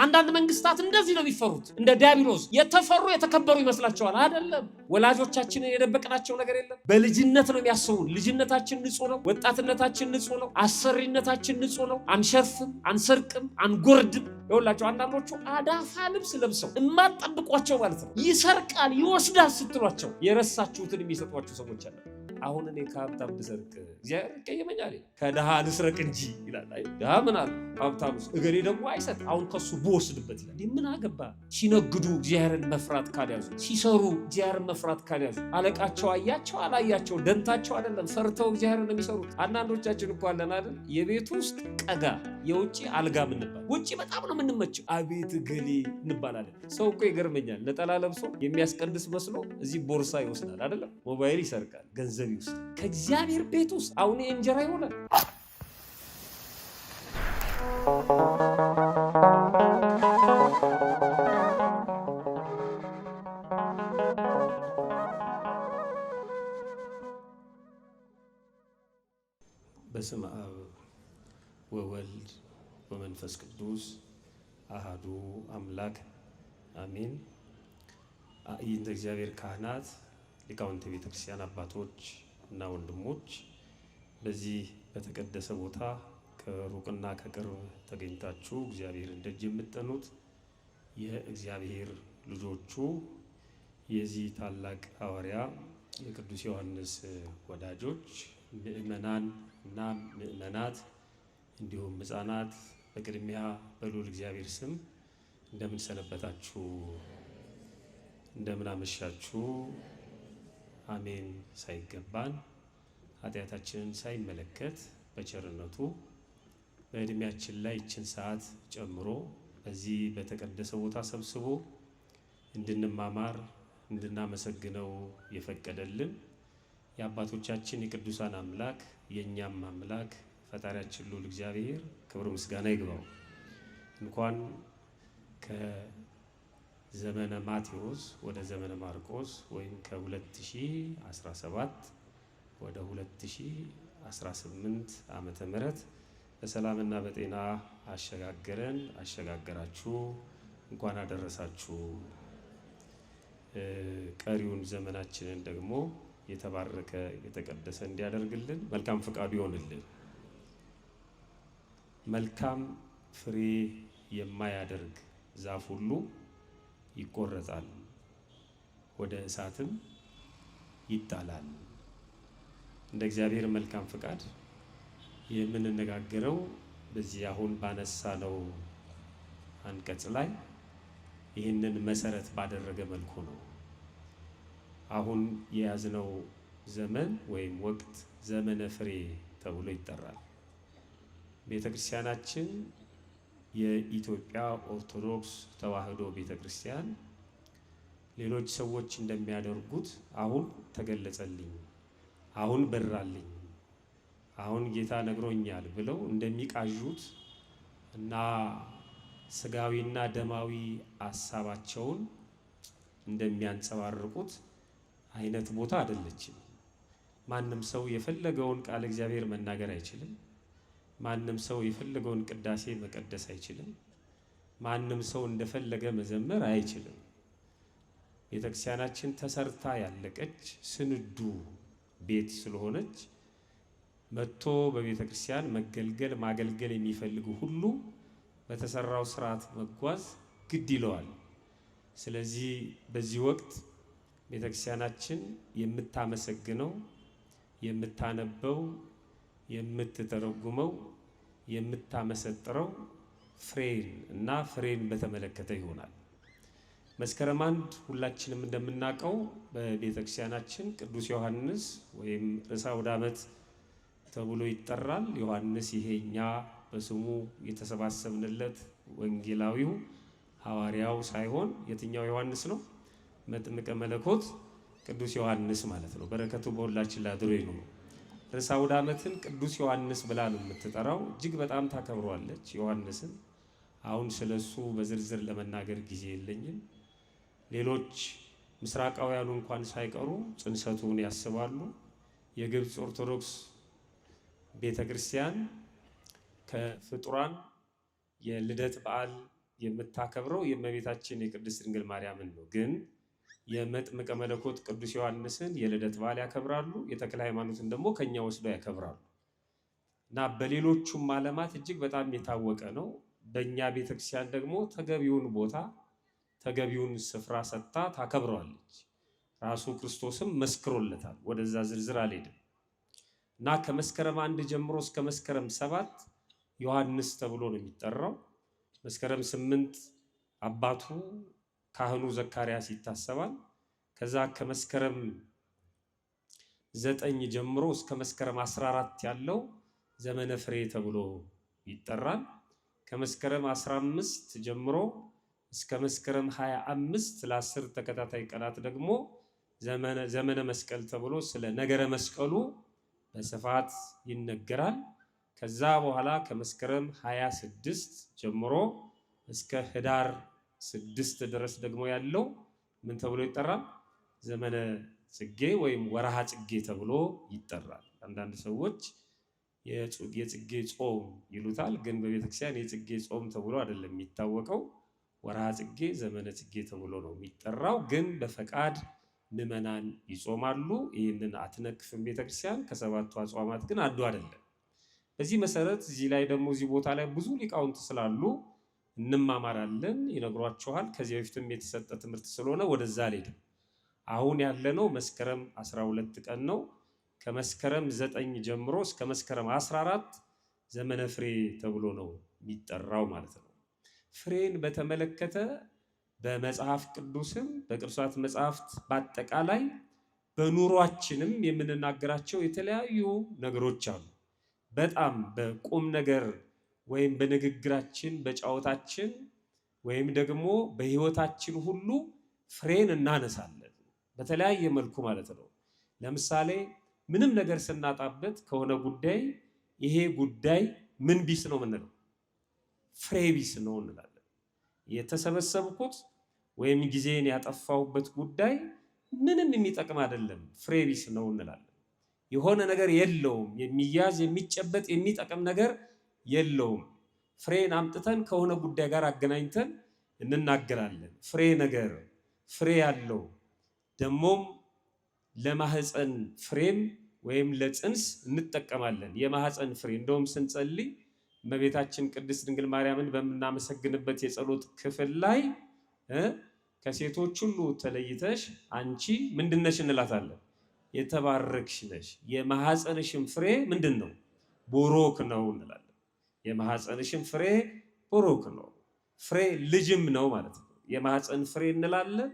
አንዳንድ መንግስታት እንደዚህ ነው የሚፈሩት። እንደ ዲያብሎስ የተፈሩ የተከበሩ ይመስላቸዋል። አይደለም። ወላጆቻችንን የደበቅናቸው ነገር የለም። በልጅነት ነው የሚያስቡን። ልጅነታችን ንጹህ ነው። ወጣትነታችን ንጹህ ነው። አሰሪነታችን ንጹህ ነው። አንሸርፍም፣ አንሰርቅም፣ አንጎርድም። ይኸውላችሁ አንዳንዶቹ አዳፋ ልብስ ለብሰው እማትጠብቋቸው ማለት ነው ይሰርቃል፣ ይወስዳል ስትሏቸው የረሳችሁትን የሚሰጧችሁ ሰዎች አለ። አሁን እኔ ከሀብታም ልሰርቅ እግዚአብሔር ይቀየመኛል፣ ከድሃ ልስረቅ እንጂ ይላል። አይ ድሃ ምን አለ ሀብታም እገሌ ደግሞ አይሰጥ፣ አሁን ከሱ ብወስድበት ይላል። ምን አገባ? ሲነግዱ እግዚአብሔርን መፍራት ካልያዙ፣ ሲሰሩ እግዚአብሔርን መፍራት ካልያዙ፣ አለቃቸው አያቸው አላያቸው ደንታቸው አይደለም፣ ፈርተው እግዚአብሔርን ነው የሚሰሩት። አንዳንዶቻችን እኮ አለን አይደል የቤት ውስጥ ቀጋ የውጭ አልጋ ምንባል፣ ውጭ በጣም ነው የምንመቸው፣ አቤት እገሌ እንባላለን። ሰው እኮ ይገርመኛል፣ ነጠላ ለብሶ የሚያስቀድስ መስሎ እዚህ ቦርሳ ይወስዳል አይደለም፣ ሞባይል ይሰርቃል፣ ገንዘብ ውስጥ ከእግዚአብሔር ቤት ውስጥ አሁን እንጀራ ይሆናል። በስመ አብ ወወልድ ወመንፈስ ቅዱስ አሃዱ አምላክ አሜን። አእይንተ እግዚአብሔር ካህናት፣ ሊቃውንተ ቤተክርስቲያን አባቶች እና ወንድሞች፣ በዚህ በተቀደሰ ቦታ ከሩቅና ከቅርብ ተገኝታችሁ እግዚአብሔርን ደጅ የምትጠኑት የእግዚአብሔር ልጆቹ የዚህ ታላቅ ሐዋርያ የቅዱስ ዮሐንስ ወዳጆች ምእመናን እና ምእመናት እንዲሁም ሕፃናት በቅድሚያ በልዑል እግዚአብሔር ስም እንደምን ሰነበታችሁ? እንደምን አመሻችሁ? አሜን። ሳይገባን ኃጢአታችንን ሳይመለከት በቸርነቱ በእድሜያችን ላይ ይችን ሰዓት ጨምሮ በዚህ በተቀደሰ ቦታ ሰብስቦ እንድንማማር እንድናመሰግነው የፈቀደልን የአባቶቻችን የቅዱሳን አምላክ የእኛም አምላክ ፈጣሪያችን ልዑል እግዚአብሔር ክብር ምስጋና ይግባው። እንኳን ከዘመነ ማቴዎስ ወደ ዘመነ ማርቆስ ወይም ከ2017 ወደ 2018 ዓመተ ምህረት በሰላምና በጤና አሸጋገረን አሸጋገራችሁ። እንኳን አደረሳችሁ። ቀሪውን ዘመናችንን ደግሞ የተባረከ የተቀደሰ እንዲያደርግልን መልካም ፈቃዱ ይሆንልን። መልካም ፍሬ የማያደርግ ዛፍ ሁሉ ይቆረጣል፣ ወደ እሳትም ይጣላል። እንደ እግዚአብሔር መልካም ፈቃድ የምንነጋገረው በዚህ አሁን ባነሳነው አንቀጽ ላይ ይህንን መሰረት ባደረገ መልኩ ነው። አሁን የያዝነው ዘመን ወይም ወቅት ዘመነ ፍሬ ተብሎ ይጠራል። ቤተክርስቲያናችን የኢትዮጵያ ኦርቶዶክስ ተዋሕዶ ቤተክርስቲያን ሌሎች ሰዎች እንደሚያደርጉት አሁን ተገለጸልኝ፣ አሁን በራልኝ፣ አሁን ጌታ ነግሮኛል ብለው እንደሚቃዡት እና ስጋዊና ደማዊ ሐሳባቸውን እንደሚያንጸባርቁት አይነት ቦታ አይደለችም። ማንም ሰው የፈለገውን ቃል እግዚአብሔር መናገር አይችልም። ማንም ሰው የፈለገውን ቅዳሴ መቀደስ አይችልም። ማንም ሰው እንደፈለገ መዘመር አይችልም። ቤተክርስቲያናችን ተሰርታ ያለቀች ስንዱ ቤት ስለሆነች መጥቶ በቤተክርስቲያን መገልገል ማገልገል የሚፈልጉ ሁሉ በተሰራው ስርዓት መጓዝ ግድ ይለዋል። ስለዚህ በዚህ ወቅት ቤተክርስቲያናችን የምታመሰግነው፣ የምታነበው፣ የምትተረጉመው፣ የምታመሰጥረው ፍሬን እና ፍሬን በተመለከተ ይሆናል። መስከረም 1 ሁላችንም እንደምናውቀው በቤተክርስቲያናችን ቅዱስ ዮሐንስ ወይም ርዕሰ አውደ ዓመት ተብሎ ይጠራል። ዮሐንስ ይሄኛ በስሙ የተሰባሰብንለት ወንጌላዊው ሐዋርያው ሳይሆን የትኛው ዮሐንስ ነው? መጥምቀ መለኮት ቅዱስ ዮሐንስ ማለት ነው። በረከቱ በሁላችን ላይ አድሮ ይኑር። ርዕሰ አውደ ዓመትን ቅዱስ ዮሐንስ ብላ ነው የምትጠራው። እጅግ በጣም ታከብሯለች ዮሐንስን። አሁን ስለሱ በዝርዝር ለመናገር ጊዜ የለኝም። ሌሎች ምስራቃውያኑ እንኳን ሳይቀሩ ጽንሰቱን ያስባሉ። የግብፅ ኦርቶዶክስ ቤተክርስቲያን ከፍጡራን የልደት በዓል የምታከብረው የእመቤታችን የቅድስት ድንግል ማርያምን ነው። ግን የመጥምቀ መለኮት ቅዱስ ዮሐንስን የልደት በዓል ያከብራሉ። የተክለ ሃይማኖትን ደግሞ ከኛ ወስደው ያከብራሉ። እና በሌሎቹም ዓለማት እጅግ በጣም የታወቀ ነው። በእኛ ቤተክርስቲያን ደግሞ ተገቢውን ቦታ ተገቢውን ስፍራ ሰጥታ ታከብረዋለች። ራሱ ክርስቶስም መስክሮለታል። ወደዛ ዝርዝር አልሄድም። እና ከመስከረም 1 ጀምሮ እስከ መስከረም 7 ዮሐንስ ተብሎ ነው የሚጠራው። መስከረም 8 አባቱ ካህኑ ዘካርያስ ይታሰባል። ከዛ ከመስከረም 9 ጀምሮ እስከ መስከረም 14 ያለው ዘመነ ፍሬ ተብሎ ይጠራል። ከመስከረም 15 ጀምሮ እስከ መስከረም 25 ለ10 ተከታታይ ቀናት ደግሞ ዘመነ መስቀል ተብሎ ስለ ነገረ መስቀሉ በስፋት ይነገራል። ከዛ በኋላ ከመስከረም 26 ጀምሮ እስከ ህዳር 6 ድረስ ደግሞ ያለው ምን ተብሎ ይጠራል? ዘመነ ጽጌ ወይም ወርሃ ጽጌ ተብሎ ይጠራል። አንዳንድ ሰዎች የጽጌ ጾም ይሉታል። ግን በቤተክርስቲያን የጽጌ ጾም ተብሎ አይደለም የሚታወቀው። ወርሃ ጽጌ ዘመነ ጽጌ ተብሎ ነው የሚጠራው። ግን በፈቃድ ምዕመናን ይጾማሉ። ይህንን አትነቅፍም ቤተክርስቲያን። ከሰባቱ አጽዋማት ግን አንዱ አይደለም። በዚህ መሰረት እዚህ ላይ ደግሞ እዚህ ቦታ ላይ ብዙ ሊቃውንት ስላሉ እንማማራለን፣ ይነግሯችኋል። ከዚህ በፊትም የተሰጠ ትምህርት ስለሆነ ወደዛ አልሄድም። አሁን ያለነው መስከረም 12 ቀን ነው። ከመስከረም 9 ጀምሮ እስከ መስከረም 14 ዘመነ ፍሬ ተብሎ ነው የሚጠራው ማለት ነው። ፍሬን በተመለከተ በመጽሐፍ ቅዱስም በቅዱሳት መጽሐፍት በአጠቃላይ በኑሯችንም የምንናገራቸው የተለያዩ ነገሮች አሉ። በጣም በቁም ነገር ወይም በንግግራችን በጫወታችን ወይም ደግሞ በሕይወታችን ሁሉ ፍሬን እናነሳለን በተለያየ መልኩ ማለት ነው። ለምሳሌ ምንም ነገር ስናጣበት ከሆነ ጉዳይ ይሄ ጉዳይ ምን ቢስ ነው የምንለው? ፍሬ ቢስ ነው እንላለን። የተሰበሰብኩት ወይም ጊዜን ያጠፋሁበት ጉዳይ ምንም የሚጠቅም አይደለም፣ ፍሬ ቢስ ነው እንላለን። የሆነ ነገር የለውም፣ የሚያዝ የሚጨበጥ የሚጠቅም ነገር የለውም። ፍሬን አምጥተን ከሆነ ጉዳይ ጋር አገናኝተን እንናገራለን። ፍሬ ነገር ፍሬ ያለው ደግሞም ለማህፀን ፍሬም ወይም ለጽንስ እንጠቀማለን። የማህፀን ፍሬ እንደውም ስንጸልይ እመቤታችን ቅድስት ድንግል ማርያምን በምናመሰግንበት የጸሎት ክፍል ላይ ከሴቶች ሁሉ ተለይተሽ አንቺ ምንድነሽ እንላታለን? የተባረክሽ ነሽ፣ የማህፀንሽም ፍሬ ምንድን ነው? ቡሩክ ነው እንላለን። የማህፀንሽም ፍሬ ቡሩክ ነው። ፍሬ ልጅም ነው ማለት ነው። የማህፀን ፍሬ እንላለን።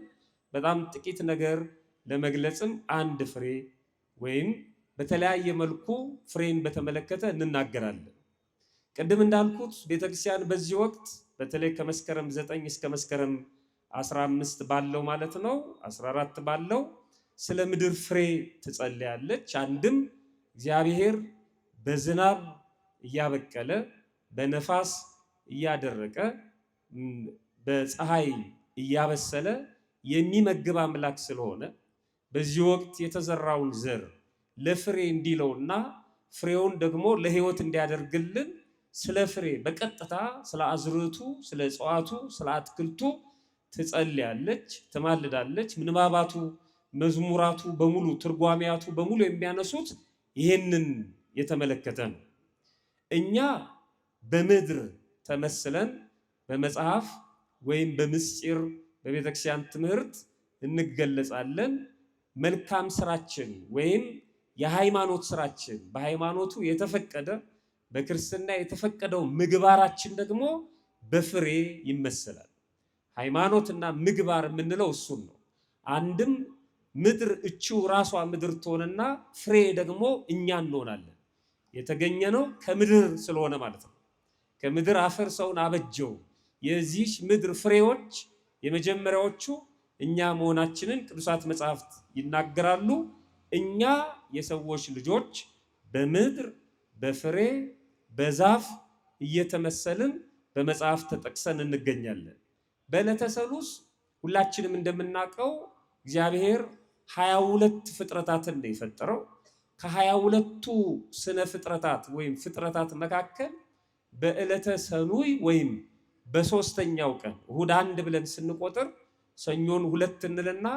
በጣም ጥቂት ነገር ለመግለጽም አንድ ፍሬ ወይም በተለያየ መልኩ ፍሬን በተመለከተ እንናገራለን። ቅድም እንዳልኩት ቤተክርስቲያን በዚህ ወቅት በተለይ ከመስከረም 9 እስከ መስከረም 15 ባለው ማለት ነው 14 ባለው ስለ ምድር ፍሬ ትጸልያለች። አንድም እግዚአብሔር በዝናብ እያበቀለ በነፋስ እያደረቀ በፀሐይ እያበሰለ የሚመግብ አምላክ ስለሆነ በዚህ ወቅት የተዘራውን ዘር ለፍሬ እንዲለውና ፍሬውን ደግሞ ለሕይወት እንዲያደርግልን ስለ ፍሬ በቀጥታ ስለ አዝርዕቱ፣ ስለ እጽዋቱ፣ ስለ አትክልቱ ትጸልያለች፣ ትማልዳለች። ምንባባቱ፣ መዝሙራቱ በሙሉ ትርጓሜያቱ በሙሉ የሚያነሱት ይህንን የተመለከተ ነው። እኛ በምድር ተመስለን በመጽሐፍ ወይም በምስጢር በቤተክርስቲያን ትምህርት እንገለጻለን። መልካም ስራችን ወይም የሃይማኖት ስራችን በሃይማኖቱ የተፈቀደ በክርስትና የተፈቀደው ምግባራችን ደግሞ በፍሬ ይመሰላል። ሃይማኖትና ምግባር የምንለው እሱን ነው። አንድም ምድር እቺው ራሷ ምድር ትሆንና ፍሬ ደግሞ እኛ እንሆናለን። የተገኘነው ከምድር ስለሆነ ማለት ነው። ከምድር አፈር ሰውን አበጀው። የዚህ ምድር ፍሬዎች የመጀመሪያዎቹ እኛ መሆናችንን ቅዱሳት መጽሐፍት ይናገራሉ። እኛ የሰዎች ልጆች በምድር በፍሬ በዛፍ እየተመሰልን በመጽሐፍ ተጠቅሰን እንገኛለን። በዕለተ ሰሉስ ሁላችንም እንደምናውቀው እግዚአብሔር 22 ፍጥረታትን ነው የፈጠረው። ከ22ቱ ስነ ፍጥረታት ወይም ፍጥረታት መካከል በዕለተ ሰኑይ ወይም በሶስተኛው ቀን እሁድ 1 ብለን ስንቆጥር ሰኞን 2 እንልና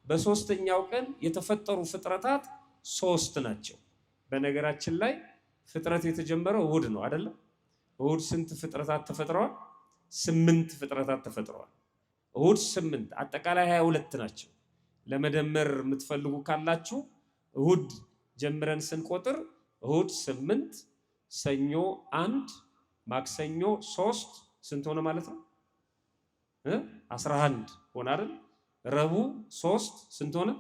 በሶስተኛው ቀን የተፈጠሩ ፍጥረታት 3 ናቸው። በነገራችን ላይ ፍጥረት የተጀመረው እሁድ ነው አይደል? እሁድ ስንት ፍጥረታት ተፈጥረዋል? 8 ፍጥረታት ተፈጥረዋል። እሁድ 8 አጠቃላይ 22 ናቸው። ለመደመር የምትፈልጉ ካላችሁ እሁድ ጀምረን ስንቆጥር እሁድ 8፣ ሰኞ 1፣ ማክሰኞ 3 ስንት ሆነ ማለት ነው? 11 ሆነ አይደል? ረቡዕ 3 ስንት ሆነ?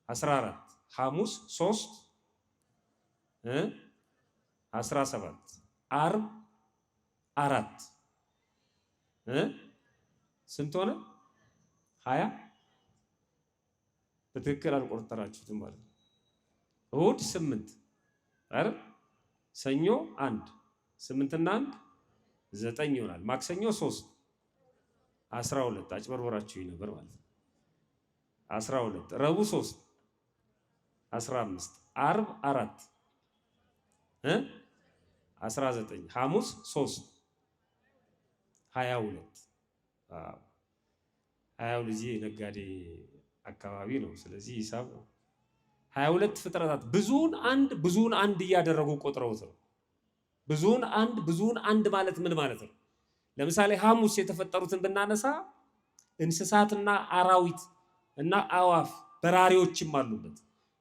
14፣ ሐሙስ 3 17፣ ዓርብ 4 ስንት ሆነ? 20። በትክክል አልቆጠራችሁትም ማለት ነው። እሁድ 8 አይደል? ሰኞ 1 8 እና 1 9 ይሆናል። ማክሰኞ 3 12 አጭበርበራችሁ ነበር ማለት ነው። 12 ረቡዕ 3 15 ዓርብ 4 19 ሐሙስ 3 22 22 ነጋዴ አካባቢ ነው። ስለዚህ ሂሳብ 22 ፍጥረታት ብዙውን አንድ እያደረጉ ቆጥረውት ነው። ብዙውን አንድ ማለት ምን ማለት ነው? ለምሳሌ ሐሙስ የተፈጠሩትን ብናነሳ እንስሳትና አራዊት እና አዋፍ በራሪዎችም አሉበት።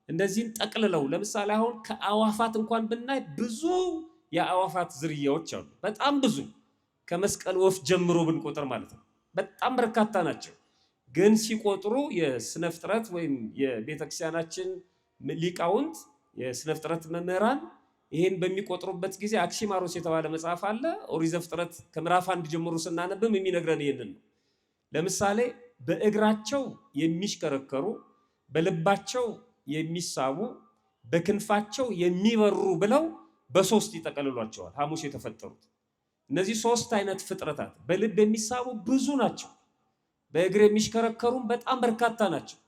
እንደዚህን ጠቅልለው ለምሳሌ አሁን ከአዋፋት እንኳን ብናይ ብዙ የአዋፋት ዝርያዎች አሉ። በጣም ብዙ ከመስቀል ወፍ ጀምሮ ብንቆጥር ማለት ነው በጣም በርካታ ናቸው። ግን ሲቆጥሩ የስነ ፍጥረት ወይም የቤተክርስቲያናችን ሊቃውንት የስነ ፍጥረት መምህራን ይሄን በሚቆጥሩበት ጊዜ አክሲማሮስ የተባለ መጽሐፍ አለ። ኦሪት ዘፍጥረት ከምዕራፍ 1 ጀምሮ ስናነብም የሚነግረን ይሄንን ነው። ለምሳሌ በእግራቸው የሚሽከረከሩ፣ በልባቸው የሚሳቡ፣ በክንፋቸው የሚበሩ ብለው በ3 ይጠቀልሏቸዋል ሐሙስ የተፈጠሩት። እነዚህ 3 አይነት ፍጥረታት በልብ የሚሳቡ ብዙ ናቸው። በእግር የሚሽከረከሩም በጣም በርካታ ናቸው።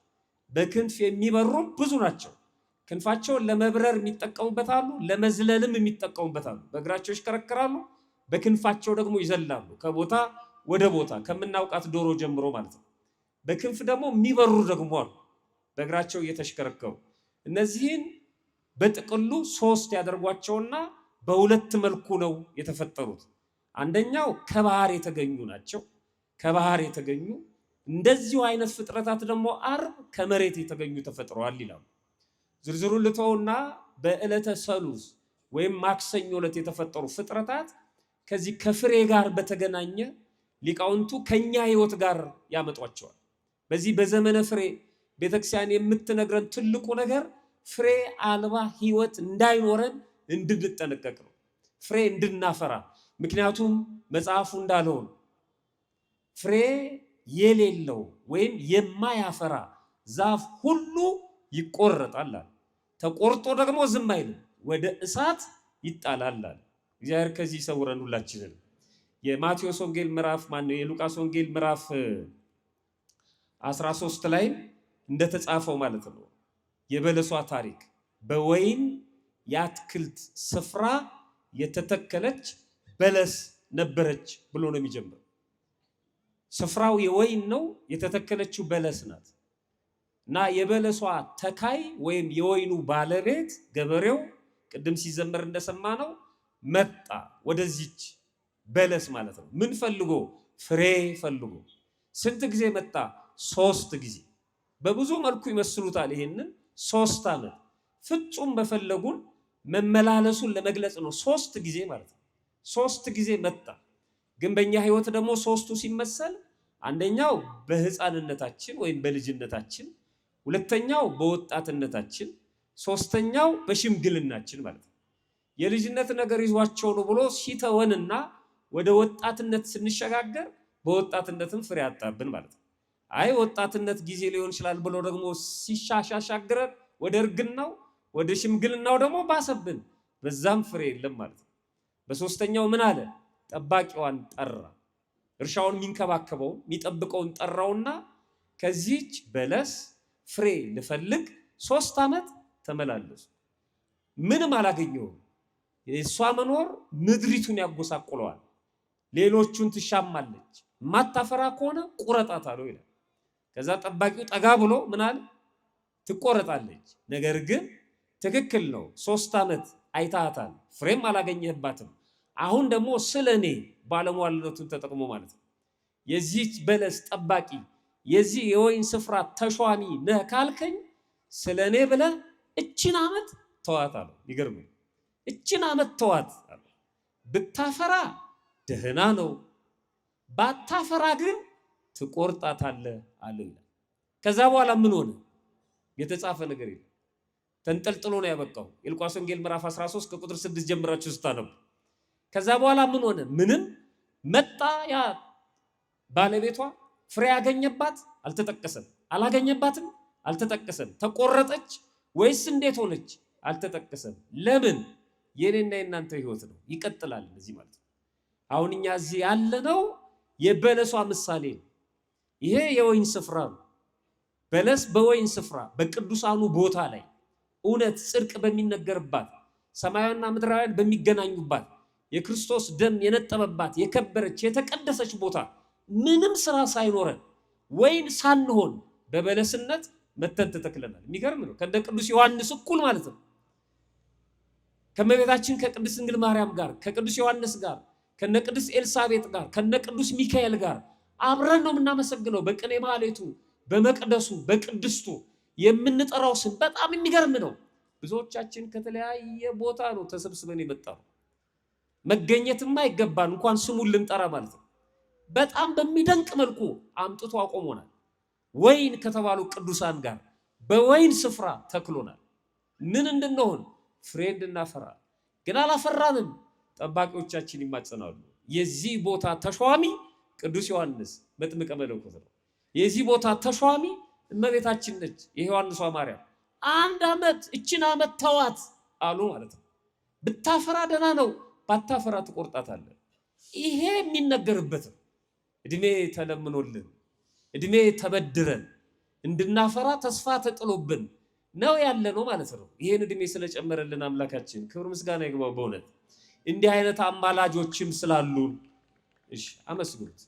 በክንፍ የሚበሩም ብዙ ናቸው። ክንፋቸውን ለመብረር የሚጠቀሙበት አሉ፣ ለመዝለልም የሚጠቀሙበት አሉ። በእግራቸው ይሽከረከራሉ፣ በክንፋቸው ደግሞ ይዘላሉ ከቦታ ወደ ቦታ ከምናውቃት ዶሮ ጀምሮ ማለት ነው። በክንፍ ደግሞ የሚበሩ ደግሞ አሉ በእግራቸው እየተሽከረከሩ። እነዚህን በጥቅሉ 3 ያደርጓቸውና በ2 መልኩ ነው የተፈጠሩት። አንደኛው ከባህር የተገኙ ናቸው። ከባህር የተገኙ እንደዚሁ አይነት ፍጥረታት ደግሞ ዓርብ ከመሬት የተገኙ ተፈጥረዋል ይላሉ። ዝርዝሩን ልተውና በዕለተ ሰሉስ ወይም ማክሰኞ ዕለት የተፈጠሩ ፍጥረታት ከዚህ ከፍሬ ጋር በተገናኘ ሊቃውንቱ ከኛ ሕይወት ጋር ያመጧቸዋል። በዚህ በዘመነ ፍሬ ቤተክርስቲያን የምትነግረን ትልቁ ነገር ፍሬ አልባ ሕይወት እንዳይኖረን እንድንጠነቀቅ ነው። ፍሬ እንድናፈራ። ምክንያቱም መጽሐፉ እንዳለው ፍሬ የሌለው ወይም የማያፈራ ዛፍ ሁሉ ይቆረጣል። ተቆርጦ ደግሞ ዝም አይልም፣ ወደ እሳት ይጣላል። እግዚአብሔር ከዚህ ይሰውረን ሁላችንን። የማቴዎስ ወንጌል ምዕራፍ የሉቃስ ወንጌል ምዕራፍ 13 ላይ እንደተጻፈው ማለት ነው የበለሷ ታሪክ በወይን የአትክልት ስፍራ የተተከለች በለስ ነበረች ብሎ ነው የሚጀምረው። ስፍራው የወይን ነው፣ የተተከለችው በለስ ናት። እና የበለሷ ተካይ ወይም የወይኑ ባለቤት ገበሬው ቅድም ሲዘመር እንደሰማነው መጣ ወደዚች በለስ ማለት ነው። ምን ፈልጎ? ፍሬ ፈልጎ። ስንት ጊዜ መጣ? 3 ጊዜ። በብዙ መልኩ ይመስሉታል ይሄንን 3 ዓመት ፍጹም በፈለጉን መመላለሱን ለመግለጽ ነው 3 ጊዜ ማለት ነው። 3 ጊዜ መጣ። ግን በእኛ ህይወት ደግሞ 3ቱ ሲመሰል አንደኛው በህፃንነታችን ወይም በልጅነታችን፣ ሁለተኛው በወጣትነታችን፣ ሶስተኛው በሽምግልናችን ማለት ነው። የልጅነት ነገር ይዟቸው ነው ብሎ ሲተወንና ወደ ወጣትነት ስንሸጋገር በወጣትነትም ፍሬ አጣብን ማለት ነው። አይ ወጣትነት ጊዜ ሊሆን ይችላል ብሎ ደግሞ ሲሻሻግረን ወደ እርግናው ወደ ሽምግልናው ደግሞ ባሰብን፣ በዛም ፍሬ የለም ማለት ነው። በሶስተኛው ምን አለ? ጠባቂዋን ጠራ። እርሻውን የሚንከባከበውን የሚጠብቀውን ጠራውና ከዚህች በለስ ፍሬ ልፈልግ 3 ዓመት ተመላለሱ፣ ምንም አላገኘውም። የእሷ መኖር ምድሪቱን ያጎሳቁለዋል። ሌሎቹን ትሻማለች። ማታፈራ ከሆነ ቁረጣት አለው ይላል። ከዛ ጠባቂው ጠጋ ብሎ ምን አለ? ትቆረጣለች። ነገር ግን ትክክል ነው፣ 3 ዓመት አይታታል፣ ፍሬም አላገኘህባትም። አሁን ደግሞ ስለኔ ባለሟልነቱን ተጠቅሞ ማለት ነው የዚህ በለስ ጠባቂ የዚህ የወይን ስፍራ ተሿሚ ነህ ካልከኝ ስለኔ ብለህ እቺን ዓመት ተዋት አለው። ይገርም። እቺን ዓመት ተዋት አለው። ብታፈራ ደህና ነው፣ ባታፈራ ግን ትቆርጣታለህ አለው ይላል። ከዛ በኋላ ምን ሆነ? የተጻፈ ነገር የለም። ተንጠልጥሎ ነው ያበቃው። የሉቃስ ወንጌል ምዕራፍ 13 ከቁጥር 6 ጀምራችሁ ስታነቡ ከዛ በኋላ ምን ሆነ? ምንም መጣ። ያ ባለቤቷ ፍሬ ያገኘባት አልተጠቀሰም። አላገኘባትም አልተጠቀሰም። ተቆረጠች ወይስ እንዴት ሆነች? አልተጠቀሰም። ለምን? የኔና የናንተ ህይወት ነው፣ ይቀጥላል እዚህ ማለት ነው። አሁን እኛ እዚህ ያለነው የበለሷ ምሳሌ ነው። ይሄ የወይን ስፍራ ነው። በለስ በወይን ስፍራ በቅዱሳኑ ቦታ ላይ እውነት ጽድቅ በሚነገርባት ሰማያዊና ምድራውያን በሚገናኙባት የክርስቶስ ደም የነጠበባት የከበረች የተቀደሰች ቦታ ምንም ስራ ሳይኖረን ወይን ሳንሆን በበለስነት መተን ተተክለናል። የሚገርም ነው። ከእንደ ቅዱስ ዮሐንስ እኩል ማለት ነው። ከመቤታችን ከቅድስት ድንግል ማርያም ጋር ከቅዱስ ዮሐንስ ጋር ከነ ቅዱስ ኤልሳቤጥ ጋር ከነ ቅዱስ ሚካኤል ጋር አብረን ነው የምናመሰግነው። በቅኔ ማህሌቱ በመቅደሱ በቅድስቱ የምንጠራው ስም በጣም የሚገርም ነው። ብዙዎቻችን ከተለያየ ቦታ ነው ተሰብስበን የመጣው። መገኘትማ ይገባል እንኳን ስሙን ልንጠራ ማለት ነው። በጣም በሚደንቅ መልኩ አምጥቶ አቆሞናል። ወይን ከተባሉ ቅዱሳን ጋር በወይን ስፍራ ተክሎናል። ምን እንድንሆን? ፍሬ እንድናፈራ። ግን አላፈራንም። ጠባቂዎቻችን ይማጸናሉ። የዚህ ቦታ ተሿሚ ቅዱስ ዮሐንስ መጥምቀ መለኮት ነው። የዚህ ቦታ ተሿሚ እመቤታችን ነች፣ የዮሐንሷ ማርያም። 1 ዓመት እችን ዓመት ተዋት አሉ ማለት ነው። ብታፈራ ደህና ነው፣ ባታፈራ ትቆርጣታለህ። ይሄ የሚነገርበት ነው። እድሜ ተለምኖልን እድሜ ተበድረን እንድናፈራ ተስፋ ተጥሎብን ነው ያለ ነው ማለት ነው። ይሄን እድሜ ስለጨመረልን አምላካችን ክብር ምስጋና ይግባው። በእውነት እንዲህ አይነት አማላጆችም ስላሉን እሺ አመስግኑት።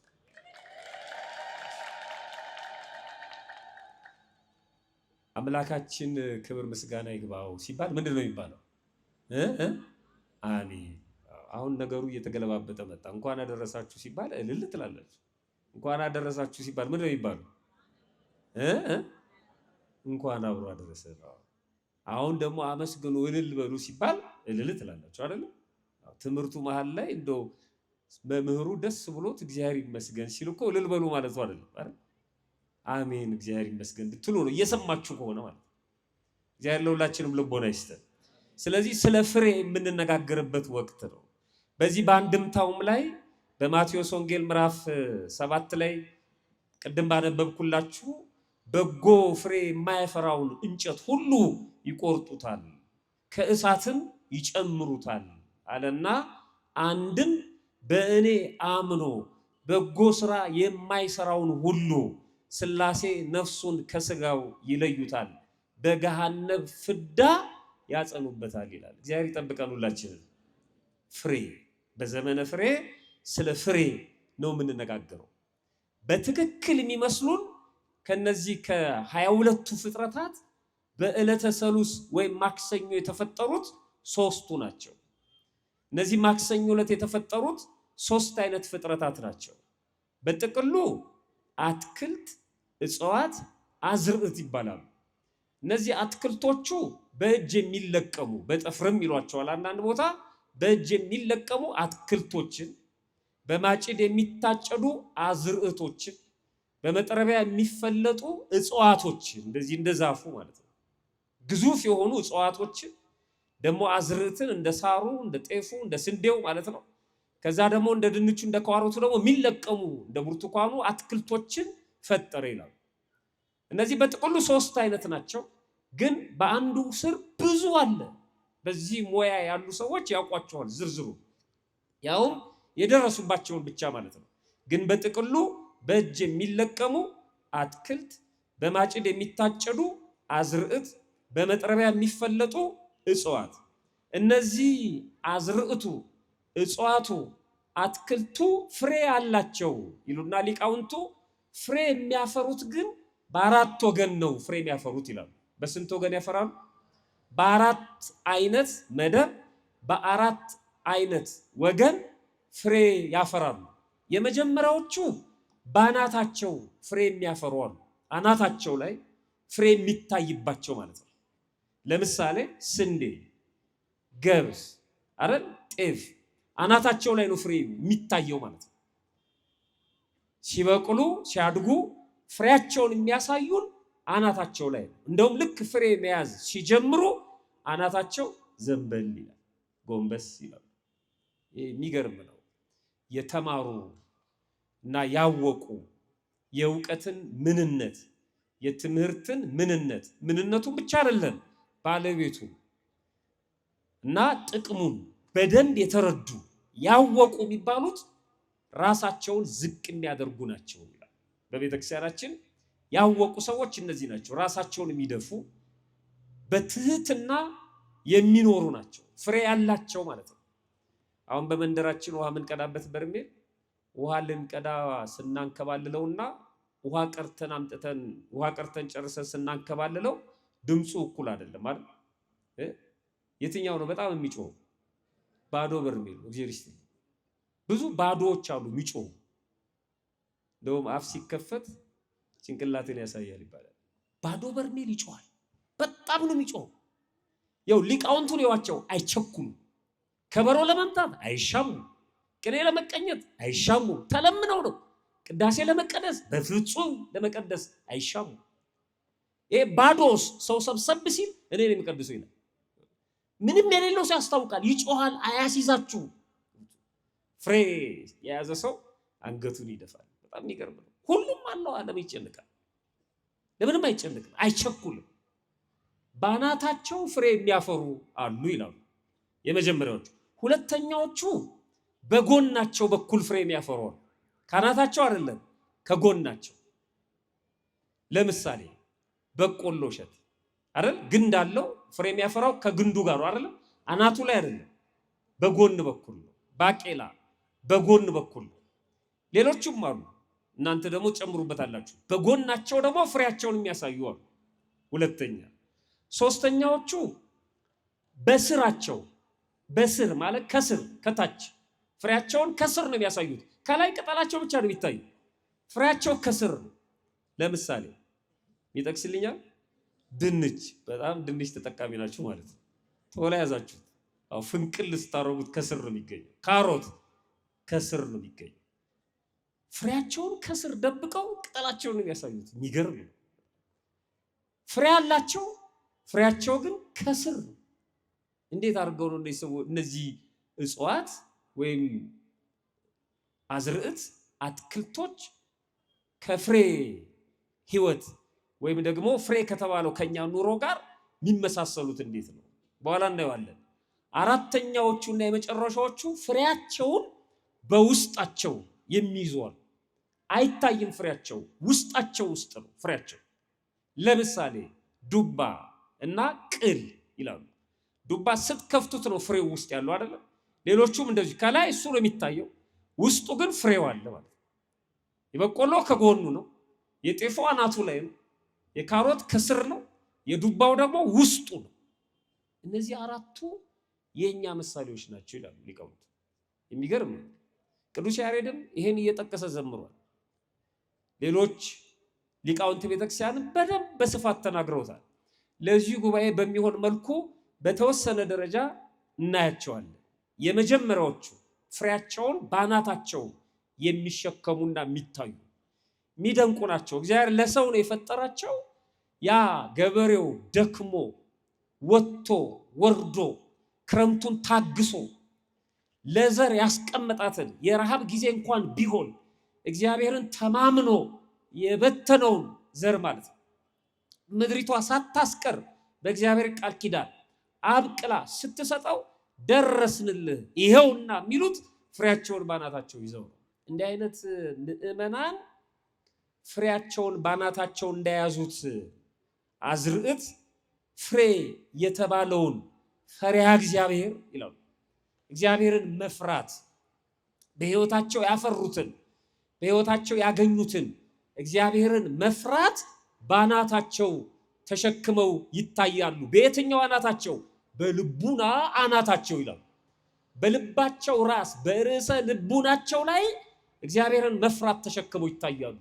አምላካችን ክብር ምስጋና ይግባው ሲባል ምንድን ነው የሚባለው? አሜን። አሁን ነገሩ እየተገለባበጠ መጣ። እንኳን አደረሳችሁ ሲባል እልል ትላላችሁ። እንኳን አደረሳችሁ ሲባል ምንድን ነው የሚባለው? እንኳን አብሮ አደረሰ። አሁን ደግሞ አመስግኑ እልል በሉ ሲባል እልል ትላላችሁ አይደል? ትምህርቱ መሃል ላይ እንደው መምህሩ ደስ ብሎት እግዚአብሔር ይመስገን ሲል እኮ እልል በሉ ማለቱ አይደለም። አሜን እግዚአብሔር ይመስገን ብትሉ ነው እየሰማችሁ ከሆነ ማለት። እግዚአብሔር ለሁላችንም ልቦና ይስጠን። ስለዚህ ስለ ፍሬ የምንነጋገርበት ወቅት ነው። በዚህ በአንድምታውም ላይ በማቴዎስ ወንጌል ምዕራፍ 7 ላይ ቅድም ባነበብኩላችሁ በጎ ፍሬ የማያፈራውን እንጨት ሁሉ ይቆርጡታል፣ ከእሳትም ይጨምሩታል አለና አንድም በእኔ አምኖ በጎ ስራ የማይሰራውን ሁሉ ሥላሴ ነፍሱን ከስጋው ይለዩታል፣ በገሃነም ፍዳ ያጸኑበታል ይላል። እግዚአብሔር ይጠብቀን ሁላችንን። ፍሬ በዘመነ ፍሬ ስለ ፍሬ ነው የምንነጋገረው። በትክክል የሚመስሉን ከነዚህ ከ22ቱ ፍጥረታት በዕለተ ሰሉስ ወይም ማክሰኞ የተፈጠሩት 3ቱ ናቸው። እነዚህ ማክሰኞ ዕለት የተፈጠሩት 3 አይነት ፍጥረታት ናቸው። በጥቅሉ አትክልት፣ እጽዋት፣ አዝርዕት ይባላሉ። እነዚህ አትክልቶቹ በእጅ የሚለቀሙ በጥፍርም ይሏቸዋል አንዳንድ ቦታ፣ በእጅ የሚለቀሙ አትክልቶችን፣ በማጭድ የሚታጨዱ አዝርዕቶችን፣ በመጥረቢያ የሚፈለጡ እጽዋቶችን፣ እንደዚህ እንደ ዛፉ ማለት ነው። ግዙፍ የሆኑ እጽዋቶችን ደግሞ አዝርዕትን እንደ ሳሩ፣ እንደ ጤፉ፣ እንደ ስንዴው ማለት ነው። ከዛ ደግሞ እንደ ድንቹ እንደ ካሮቱ ደግሞ የሚለቀሙ እንደ ብርቱካኑ አትክልቶችን ፈጠረ ይላል። እነዚህ በጥቅሉ 3 አይነት ናቸው። ግን በአንዱ ስር ብዙ አለ። በዚህ ሙያ ያሉ ሰዎች ያውቋቸዋል ዝርዝሩ፣ ያውም የደረሱባቸውን ብቻ ማለት ነው። ግን በጥቅሉ በእጅ የሚለቀሙ አትክልት፣ በማጭድ የሚታጨዱ አዝርዕት፣ በመጥረቢያ የሚፈለጡ እጽዋት። እነዚህ አዝርዕቱ፣ እጽዋቱ፣ አትክልቱ ፍሬ አላቸው ይሉና ሊቃውንቱ ፍሬ የሚያፈሩት ግን በአራት ወገን ነው ፍሬ የሚያፈሩት ይላሉ። በስንት ወገን ያፈራሉ? በአራት አይነት መደብ በአራት አይነት ወገን ፍሬ ያፈራሉ። የመጀመሪያዎቹ ባናታቸው ፍሬ የሚያፈሩ አሉ። አናታቸው ላይ ፍሬ የሚታይባቸው ማለት ነው። ለምሳሌ ስንዴ፣ ገብስ፣ አይደል ጤፍ አናታቸው ላይ ነው ፍሬ የሚታየው ማለት ነው። ሲበቅሉ ሲያድጉ ፍሬያቸውን የሚያሳዩን አናታቸው ላይ ነው። እንደውም ልክ ፍሬ መያዝ ሲጀምሩ አናታቸው ዘንበል ይላል፣ ጎንበስ ይላል። የሚገርም ነው። የተማሩ እና ያወቁ የእውቀትን ምንነት የትምህርትን ምንነቱን ብቻ አይደለም ባለቤቱ እና ጥቅሙን በደንብ የተረዱ ያወቁ የሚባሉት ራሳቸውን ዝቅ የሚያደርጉ ናቸው ይላል። በቤተክርስቲያናችን ያወቁ ሰዎች እነዚህ ናቸው። ራሳቸውን የሚደፉ በትህትና የሚኖሩ ናቸው። ፍሬ ያላቸው ማለት ነው። አሁን በመንደራችን ውሃ የምንቀዳበት በርሜል ውሃ ልንቀዳ ስናንከባልለውና ውሃ ቀርተን አምጥተን ውሃ ቀርተን ጨርሰን ስናንከባልለው ድምፁ እኩል አይደለም አይደል? የትኛው ነው በጣም የሚጮህ? ባዶ በርሜል ነው። እግዚአብሔር ብዙ ባዶዎች አሉ የሚጮሁ። እንደውም አፍ ሲከፈት ጭንቅላትን ያሳያል ይባላል። ባዶ በርሜል ይጮሃል። በጣም ነው የሚጮህ። ያው ሊቃውንቱን ይዋቸው አይቸኩሉ። ከበሮ ለመምታት አይሻሙ፣ ቅኔ ለመቀኘት አይሻሙ። ተለምነው ነው ቅዳሴ ለመቀደስ በፍጹም ለመቀደስ አይሻሙ። ይሄ ባዶስ ሰው ሰብሰብ ሲል እኔ ነኝ የምቀድሰው ይላል። ምንም የሌለው ሰው ያስታውቃል። ይጮሃል። አያሲዛችሁ። ፍሬ የያዘ ሰው አንገቱን ይደፋል። በጣም የሚገርም ነው። ሁሉም አለው ዓለም ይጨንቃል። ለምንም አይጨንቅም፣ አይቸኩልም። ባናታቸው ፍሬ የሚያፈሩ አሉ ይላሉ የመጀመሪያዎቹ። ሁለተኛዎቹ በጎናቸው በኩል ፍሬ የሚያፈሩ አሉ። ካናታቸው አይደለም ከጎናቸው። ለምሳሌ በቆሎ እሸት አይደል? ግንድ አለው ፍሬ የሚያፈራው ከግንዱ ጋር አይደለም፣ አናቱ ላይ አይደለም፣ በጎን በኩል ነው። ባቄላ በጎን በኩል ነው። ሌሎችም አሉ፣ እናንተ ደግሞ ጨምሩበታላችሁ። በጎናቸው ደግሞ ፍሬያቸውን የሚያሳዩ አሉ። ሁለተኛ ሶስተኛዎቹ በስራቸው፣ በስር ማለት ከስር ከታች ፍሬያቸውን ከስር ነው የሚያሳዩት። ከላይ ቅጠላቸው ብቻ ነው የሚታዩ፣ ፍሬያቸው ከስር ነው። ለምሳሌ ይጠቅስልኛል። ድንች፣ በጣም ድንች ተጠቃሚ ናችሁ ማለት ነው። ቶሎ ያዛችሁት። አው ፍንቅል ስታረጉት ከስር ነው የሚገኘው። ካሮት ከስር ነው የሚገኘው። ፍሬያቸውን ከስር ደብቀው ቅጠላቸውን ነው የሚያሳዩት። የሚገርም ነው። ፍሬ ያላቸው ፍሬያቸው ግን ከስር ነው። እንዴት አድርገው ነው እነዚህ እጽዋት ወይም አዝርዕት አትክልቶች ከፍሬ ህይወት ወይም ደግሞ ፍሬ ከተባለው ከኛ ኑሮ ጋር የሚመሳሰሉት እንዴት ነው? በኋላ እናየዋለን። አራተኛዎቹና የመጨረሻዎቹ ፍሬያቸውን በውስጣቸው የሚይዟል። አይታይም ፍሬያቸው፣ ውስጣቸው ውስጥ ነው ፍሬያቸው። ለምሳሌ ዱባ እና ቅል ይላሉ። ዱባ ስትከፍቱት ነው ፍሬው ውስጥ ያለው አይደለም። ሌሎቹም እንደዚህ ከላይ እሱ ነው የሚታየው፣ ውስጡ ግን ፍሬው አለ ማለት ነው። የበቆሎ ከጎኑ ነው፣ የጤፉ አናቱ ላይ ነው፣ የካሮት ከስር ነው፣ የዱባው ደግሞ ውስጡ ነው። እነዚህ አራቱ የኛ ምሳሌዎች ናቸው ይላሉ ሊቃውንት። የሚገርም ነው። ቅዱስ ያሬድም ይሄን እየጠቀሰ ዘምሯል። ሌሎች ሊቃውንት ቤተክርስቲያንም በደንብ በስፋት ተናግረውታል። ለዚህ ጉባኤ በሚሆን መልኩ በተወሰነ ደረጃ እናያቸዋለን። የመጀመሪያዎቹ ፍሬያቸውን ባናታቸው የሚሸከሙና የሚታዩ የሚደንቁ ናቸው። እግዚአብሔር ለሰው ነው የፈጠራቸው። ያ ገበሬው ደክሞ ወጥቶ ወርዶ ክረምቱን ታግሶ ለዘር ያስቀመጣትን የረሃብ ጊዜ እንኳን ቢሆን እግዚአብሔርን ተማምኖ የበተነውን ዘር ማለት ነው ምድሪቷ ሳታስቀር በእግዚአብሔር ቃል ኪዳን አብቅላ ስትሰጠው ደረስንልህ ይሄውና የሚሉት ፍሬያቸውን ባናታቸው ይዘው ነው። እንዲህ አይነት ምእመናን ፍሬያቸውን ባናታቸው እንደያዙት አዝርዕት ፍሬ የተባለውን ፈሪሃ እግዚአብሔር ይላሉ። እግዚአብሔርን መፍራት በሕይወታቸው ያፈሩትን በሕይወታቸው ያገኙትን እግዚአብሔርን መፍራት ባናታቸው ተሸክመው ይታያሉ። በየትኛው አናታቸው? በልቡና አናታቸው ይላል። በልባቸው ራስ በርዕሰ ልቡናቸው ላይ እግዚአብሔርን መፍራት ተሸክመው ይታያሉ።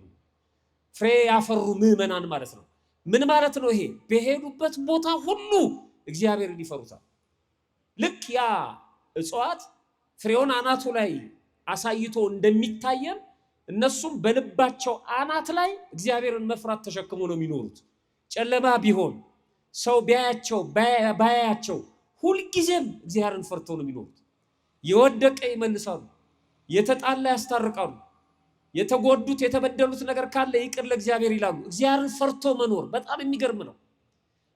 ፍሬ ያፈሩ ምዕመናን ማለት ነው። ምን ማለት ነው ይሄ? በሄዱበት ቦታ ሁሉ እግዚአብሔርን ይፈሩታል። ልክ ያ እጽዋት ፍሬውን አናቱ ላይ አሳይቶ እንደሚታየን እነሱም በልባቸው አናት ላይ እግዚአብሔርን መፍራት ተሸክሞ ነው የሚኖሩት። ጨለማ ቢሆን ሰው ቢያያቸው ባያያቸው ሁልጊዜም እግዚአብሔርን ፈርተው ነው የሚኖሩት። የወደቀ ይመልሳሉ፣ የተጣላ ያስታርቃሉ፣ የተጎዱት የተበደሉት ነገር ካለ ይቅር ለእግዚአብሔር ይላሉ። እግዚአብሔርን ፈርቶ መኖር በጣም የሚገርም ነው።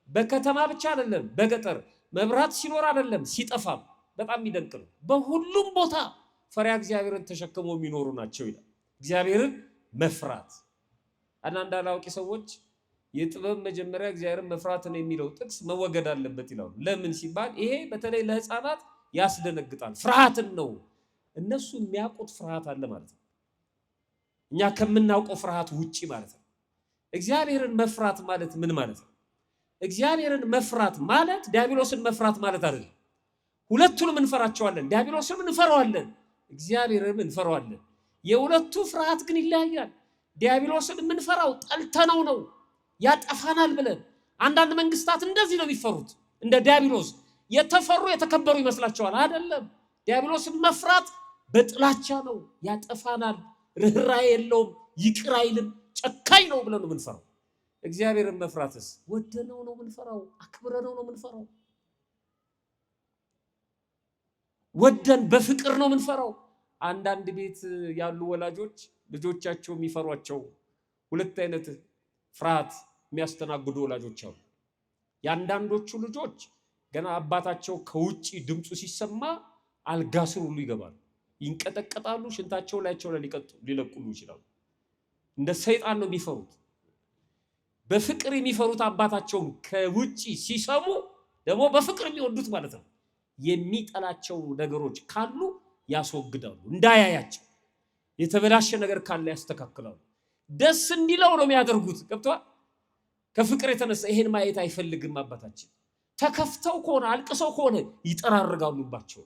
በከተማ ብቻ አይደለም፣ በገጠር መብራት ሲኖር አይደለም፣ ሲጠፋም በጣም የሚደንቅ ነው። በሁሉም ቦታ ፈሪሃ እግዚአብሔርን ተሸክመው የሚኖሩ ናቸው ይላል። እግዚአብሔርን መፍራት። አንዳንድ አላዋቂ ሰዎች የጥበብ መጀመሪያ እግዚአብሔርን መፍራት ነው የሚለው ጥቅስ መወገድ አለበት ይላሉ። ለምን ሲባል ይሄ በተለይ ለሕፃናት ያስደነግጣል። ፍርሃትን ነው እነሱ የሚያውቁት ፍርሃት አለ ማለት ነው። እኛ ከምናውቀው ፍርሃት ውጪ ማለት ነው። እግዚአብሔርን መፍራት ማለት ምን ማለት ነው? እግዚአብሔርን መፍራት ማለት ዲያብሎስን መፍራት ማለት አይደለም። ሁለቱንም እንፈራቸዋለን። ዲያብሎስንም እንፈራዋለን፣ እግዚአብሔርንም እንፈራዋለን። የሁለቱ ፍርሃት ግን ይለያያል። ዲያብሎስን የምንፈራው ጠልተነው ነው፣ ያጠፋናል ብለን። አንዳንድ መንግስታት እንደዚህ ነው የሚፈሩት፣ እንደ ዲያብሎስ የተፈሩ የተከበሩ ይመስላቸዋል። አይደለም። ዲያብሎስን መፍራት በጥላቻ ነው፣ ያጠፋናል፣ ርህራሄ የለውም፣ ይቅር አይልም፣ ጨካኝ ነው ብለን ነው የምንፈራው። እግዚአብሔርን መፍራትስ ወደነው ነው የምንፈራው፣ አክብረነው ነው የምንፈራው፣ ወደን በፍቅር ነው የምንፈራው። አንዳንድ ቤት ያሉ ወላጆች ልጆቻቸው የሚፈሯቸው ሁለት አይነት ፍርሃት የሚያስተናግዱ ወላጆች አሉ። የአንዳንዶቹ ልጆች ገና አባታቸው ከውጪ ድምፁ ሲሰማ አልጋ ስር ሁሉ ይገባሉ፣ ይንቀጠቀጣሉ፣ ሽንታቸው ላያቸው ላይ ሊለቁሉ ይችላሉ። እንደ ሰይጣን ነው የሚፈሩት። በፍቅር የሚፈሩት አባታቸውን ከውጪ ሲሰሙ ደግሞ በፍቅር የሚወዱት ማለት ነው። የሚጠላቸው ነገሮች ካሉ ያስወግዳሉ፣ እንዳያያቸው። የተበላሸ ነገር ካለ ያስተካክላሉ። ደስ እንዲለው ነው የሚያደርጉት። ገብቷል? ከፍቅር የተነሳ ይሄን ማየት አይፈልግም አባታችን። ተከፍተው ከሆነ አልቅሰው ከሆነ ይጠራርጋሉባቸው፣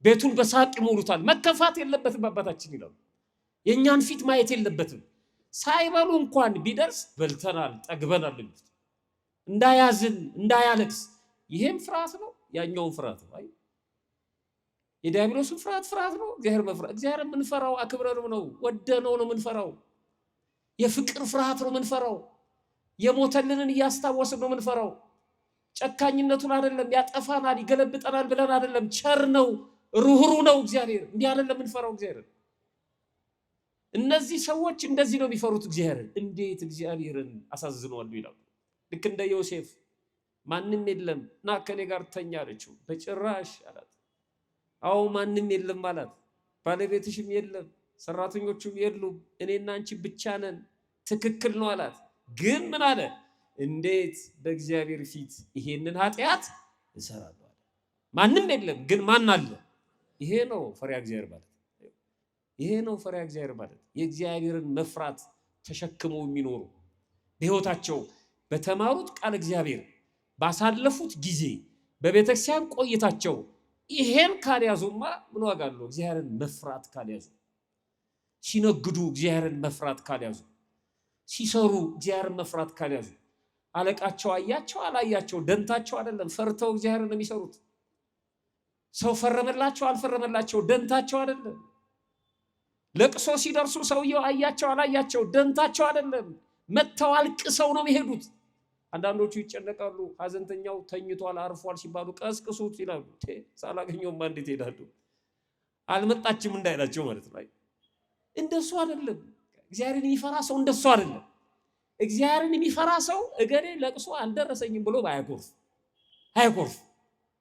ቤቱን በሳቅ ይሞሉታል። መከፋት የለበትም አባታችን ይላሉ። የእኛን ፊት ማየት የለበትም። ሳይበሉ እንኳን ቢደርስ በልተናል ጠግበናል ይሉት፣ እንዳያዝን እንዳያለቅስ። ይሄም ፍርሃት ነው፣ ያኛውን ፍርሃት ነው። አይ የዲያብሎስን ፍርሃት ነው። እግዚአብሔር መፍራት፣ እግዚአብሔር የምንፈራው አክብረነው ነው፣ ወደነው ነው የምንፈራው። የፍቅር ፍርሃት ነው የምንፈራው። የሞተልንን እያስታወስን ነው የምንፈራው። ጨካኝነቱን አይደለም፣ ያጠፋናል ይገለብጠናል ብለን አይደለም። ቸር ነው፣ ሩህሩህ ነው እግዚአብሔር። እንዲህ አይደለም የምንፈራው እግዚአብሔር። እነዚህ ሰዎች እንደዚህ ነው የሚፈሩት እግዚአብሔርን። እንዴት እግዚአብሔርን አሳዝነዋል ይላሉ። ልክ እንደ ዮሴፍ ማንም የለም ና ከኔ ጋር ተኛ አለችው። በጭራሽ አላት። አዎ ማንም የለም አላት። ባለቤትሽም የለም፣ ሰራተኞቹም የሉም፣ እኔና አንቺ ብቻ ነን። ትክክል ነው አላት። ግን ምን አለ? እንዴት በእግዚአብሔር ፊት ይሄንን ኃጢአት እሰራለሁ አለ። ማንም የለም ግን ማን አለ? ይሄ ነው ፈሪሃ እግዚአብሔር ማለት። ይሄ ነው ፈሪሃ እግዚአብሔር ማለት። የእግዚአብሔርን መፍራት ተሸክመው የሚኖሩ በሕይወታቸው በተማሩት ቃል እግዚአብሔር ባሳለፉት ጊዜ በቤተክርስቲያን ቆይታቸው ይሄን ካልያዙማ ምን ዋጋ አለው? እግዚአብሔርን መፍራት ካልያዙ፣ ሲነግዱ እግዚአብሔርን መፍራት ካልያዙ፣ ሲሰሩ እግዚአብሔርን መፍራት ካልያዙ፣ አለቃቸው አያቸው አላያቸው ደንታቸው አይደለም፣ ፈርተው እግዚአብሔርን የሚሰሩት። ሰው ፈረመላቸው አልፈረመላቸው ደንታቸው አይደለም። ለቅሶ ሲደርሱ ሰውየው አያቸው አላያቸው ደንታቸው አይደለም። መተው አልቅሰው ነው የሚሄዱት። አንዳንዶቹ ይጨነቃሉ። ሀዘንተኛው ተኝቷል አርፏል ሲባሉ ቀስቅሱት ይላሉ። ሳላገኘውማ እንዴት ሄዳሉ? አልመጣችም እንዳይላቸው ማለት ነው። እንደሱ አይደለም። እግዚአብሔርን የሚፈራ ሰው እንደሱ አይደለም። እግዚአብሔርን የሚፈራ ሰው እገሌ ለቅሶ አልደረሰኝም ብሎ አይኮርፍ።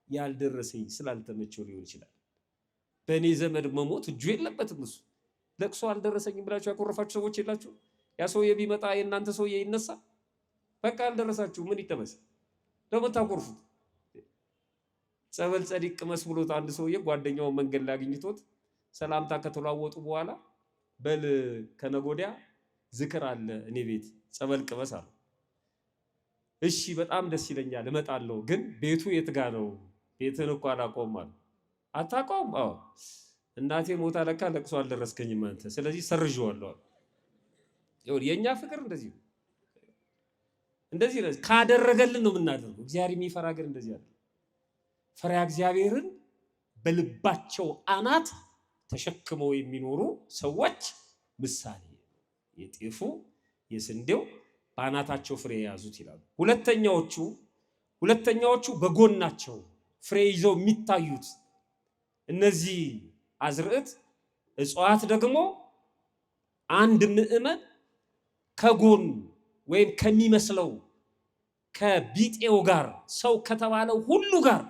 ያልደረሰኝ ስላልተመቸው ሊሆን ይችላል። በእኔ ዘመድ መሞት እጁ የለበትም እሱ። ለቅሶ አልደረሰኝም ብላችሁ ያኮረፋችሁ ሰዎች የላችሁ? ያ ሰውዬ ቢመጣ የእናንተ ሰውዬ ይነሳ? በቃ አልደረሳችሁ ምን ይተመስ ደግሞ ታኮርፉት። ጸበል ጸዲቅ ቅመስ ብሎት አንድ ሰውዬ ጓደኛው መንገድ ላይ አግኝቶት ሰላምታ ከተለዋወጡ በኋላ በል ከነጎዲያ ዝክር አለ እኔ ቤት ጸበል ቅበስ አለ። እሺ በጣም ደስ ይለኛል እመጣለሁ፣ ግን ቤቱ የት ጋር ነው? ቤትን እኮ አላውቀውም አለ። አታውቀውም? አዎ እናቴ ሞታ ለካ ለቅሶ አልደረስከኝም አንተ፣ ስለዚህ ሰርዤዋለሁ። ይኸው የኛ ፍቅር እንደዚህ ነው። እንደዚህ ነው ካደረገልን ነው የምናደርገው። እግዚአብሔር የሚፈራ ግን እንደዚህ አይደለም። ፈሪሃ እግዚአብሔርን በልባቸው አናት ተሸክመው የሚኖሩ ሰዎች ምሳሌ የጤፉ የስንዴው በአናታቸው ፍሬ የያዙት ይላሉ። ሁለተኛዎቹ በጎናቸው ፍሬ ይዘው የሚታዩት እነዚህ አዝርዕት እጽዋት ደግሞ አንድ ምዕመን ከጎን ወይም ከሚመስለው ከቢጤው ጋር ሰው ከተባለው ሁሉ ጋር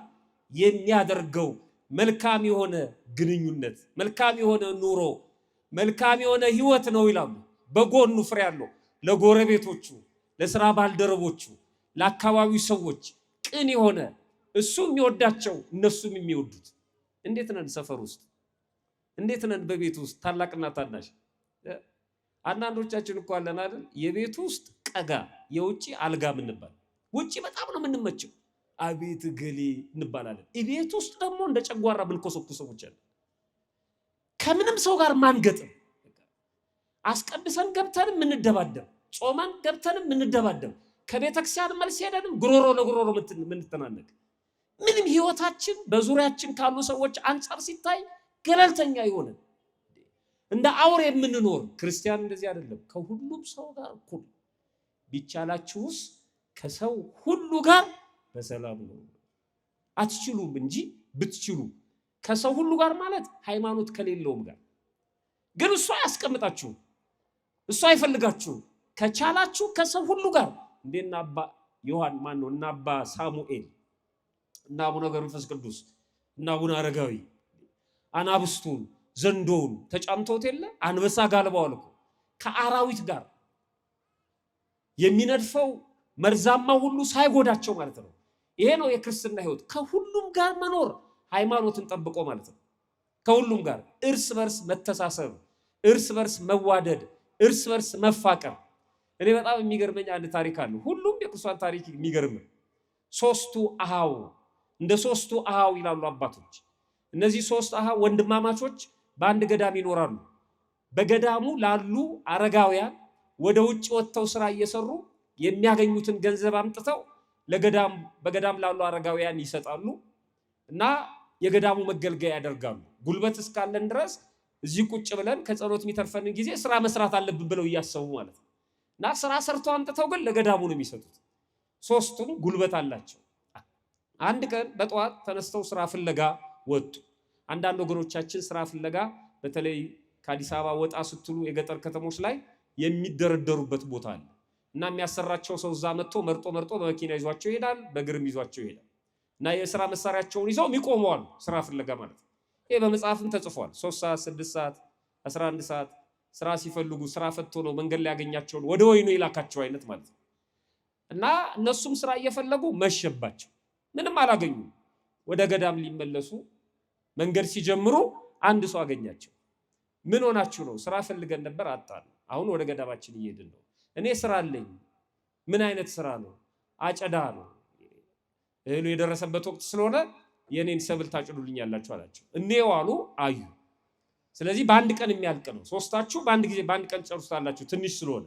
የሚያደርገው መልካም የሆነ ግንኙነት፣ መልካም የሆነ ኑሮ፣ መልካም የሆነ ህይወት ነው ይላሉ። በጎኑ ፍሬ ያለው ለጎረቤቶቹ፣ ለስራ ባልደረቦቹ፣ ለአካባቢው ሰዎች ቅን የሆነ እሱ የሚወዳቸው እነሱም የሚወዱት። እንዴት ነን ሰፈር ውስጥ? እንዴት ነን በቤት ውስጥ? ታላቅና ታናሽ አንዳንዶቻችን እኮ አለን አይደል? የቤት ውስጥ ቀጋ የውጪ አልጋ ምንባል። ውጪ በጣም ነው የምንመቸው፣ አቤት ገሌ እንባላለን። ቤት ውስጥ ደግሞ እንደ ጨጓራ ምንኮሰኩ ሰዎች አለን። ከምንም ሰው ጋር ማንገጥም፣ አስቀድሰን ገብተንም ምንደባደብ፣ ጾመን ገብተንም ምንደባደብ፣ ከቤተክርስቲያን መልስ ሄደንም ጉሮሮ ለጉሮሮ ምንተናነቅ፣ ምንም ህይወታችን በዙሪያችን ካሉ ሰዎች አንጻር ሲታይ ገለልተኛ ይሆነ እንደ አውሬ የምንኖር ክርስቲያን እንደዚህ አይደለም። ከሁሉም ሰው ጋር እኩል ቢቻላችሁስ ከሰው ሁሉ ጋር በሰላም ነው። አትችሉም እንጂ ብትችሉ ከሰው ሁሉ ጋር ማለት ሃይማኖት ከሌለውም ጋር ግን እሱ አያስቀምጣችሁ፣ እሱ አይፈልጋችሁ። ከቻላችሁ ከሰው ሁሉ ጋር እንደና አባ ዮሐን ማን ነው እና አባ ሳሙኤል እና አቡነ ገብረ መንፈስ ቅዱስ እና አቡነ አረጋዊ አናብስቱን ዘንዶውን ተጫምተውት የለ አንበሳ ጋልባው እኮ ከአራዊት ጋር የሚነድፈው መርዛማው ሁሉ ሳይጎዳቸው ማለት ነው። ይሄ ነው የክርስትና ህይወት። ከሁሉም ጋር መኖር ሃይማኖትን ጠብቆ ማለት ነው። ከሁሉም ጋር እርስ በርስ መተሳሰብ፣ እርስ በርስ መዋደድ፣ እርስ በርስ መፋቀር። እኔ በጣም የሚገርመኝ አንድ ታሪክ አለ። ሁሉም የቅዱሳን ታሪክ የሚገርም ሶስቱ አሃው እንደ ሶስቱ አሃው ይላሉ አባቶች። እነዚህ ሶስት አሃው ወንድማማቾች በአንድ ገዳም ይኖራሉ። በገዳሙ ላሉ አረጋውያን ወደ ውጭ ወጥተው ስራ እየሰሩ የሚያገኙትን ገንዘብ አምጥተው በገዳም ላሉ አረጋውያን ይሰጣሉ እና የገዳሙ መገልገያ ያደርጋሉ። ጉልበት እስካለን ድረስ እዚህ ቁጭ ብለን ከጸሎት የሚተርፈንን ጊዜ ስራ መስራት አለብን ብለው እያሰቡ ማለት ነው። እና ስራ ሰርተው አምጥተው ግን ለገዳሙ ነው የሚሰጡት። ሶስቱም ጉልበት አላቸው። አንድ ቀን በጠዋት ተነስተው ስራ ፍለጋ ወጡ። አንዳንድ ወገኖቻችን ስራ ፍለጋ በተለይ ከአዲስ አበባ ወጣ ስትሉ የገጠር ከተሞች ላይ የሚደረደሩበት ቦታ አለ እና የሚያሰራቸው ሰው እዛ መጥቶ መርጦ በመኪና ይዟቸው ይሄዳል፣ በእግርም ይዟቸው ይሄዳል እና የስራ መሳሪያቸውን ይዘው ይቆማሉ ስራ ፍለጋ ማለት ነው። ይሄ በመጽሐፍም ተጽፏል። 3 ሰዓት 6 ሰዓት 11 ሰዓት ስራ ሲፈልጉ ስራ ፈቶ ነው መንገድ ላይ ያገኛቸውን ወደ ወይኑ ይላካቸው አይነት ማለት ነው። እና እነሱም ስራ እየፈለጉ መሸባቸው፣ ምንም አላገኙም። ወደ ገዳም ሊመለሱ መንገድ ሲጀምሩ አንድ ሰው አገኛቸው። ምን ሆናችሁ ነው? ስራ ፈልገን ነበር አጣን፣ አሁን ወደ ገዳማችን እየሄድን ነው። እኔ ስራ አለኝ። ምን አይነት ስራ ነው? አጨዳ ነው። እህሉ የደረሰበት ወቅት ስለሆነ የኔን ሰብል ታጭዱልኛላችሁ አላቸው። እኔው አሉ አዩ። ስለዚህ በአንድ ቀን የሚያልቅ ነው። ሶስታችሁ በአንድ ጊዜ በአንድ ቀን ጨርሱታላችሁ ትንሽ ስለሆነ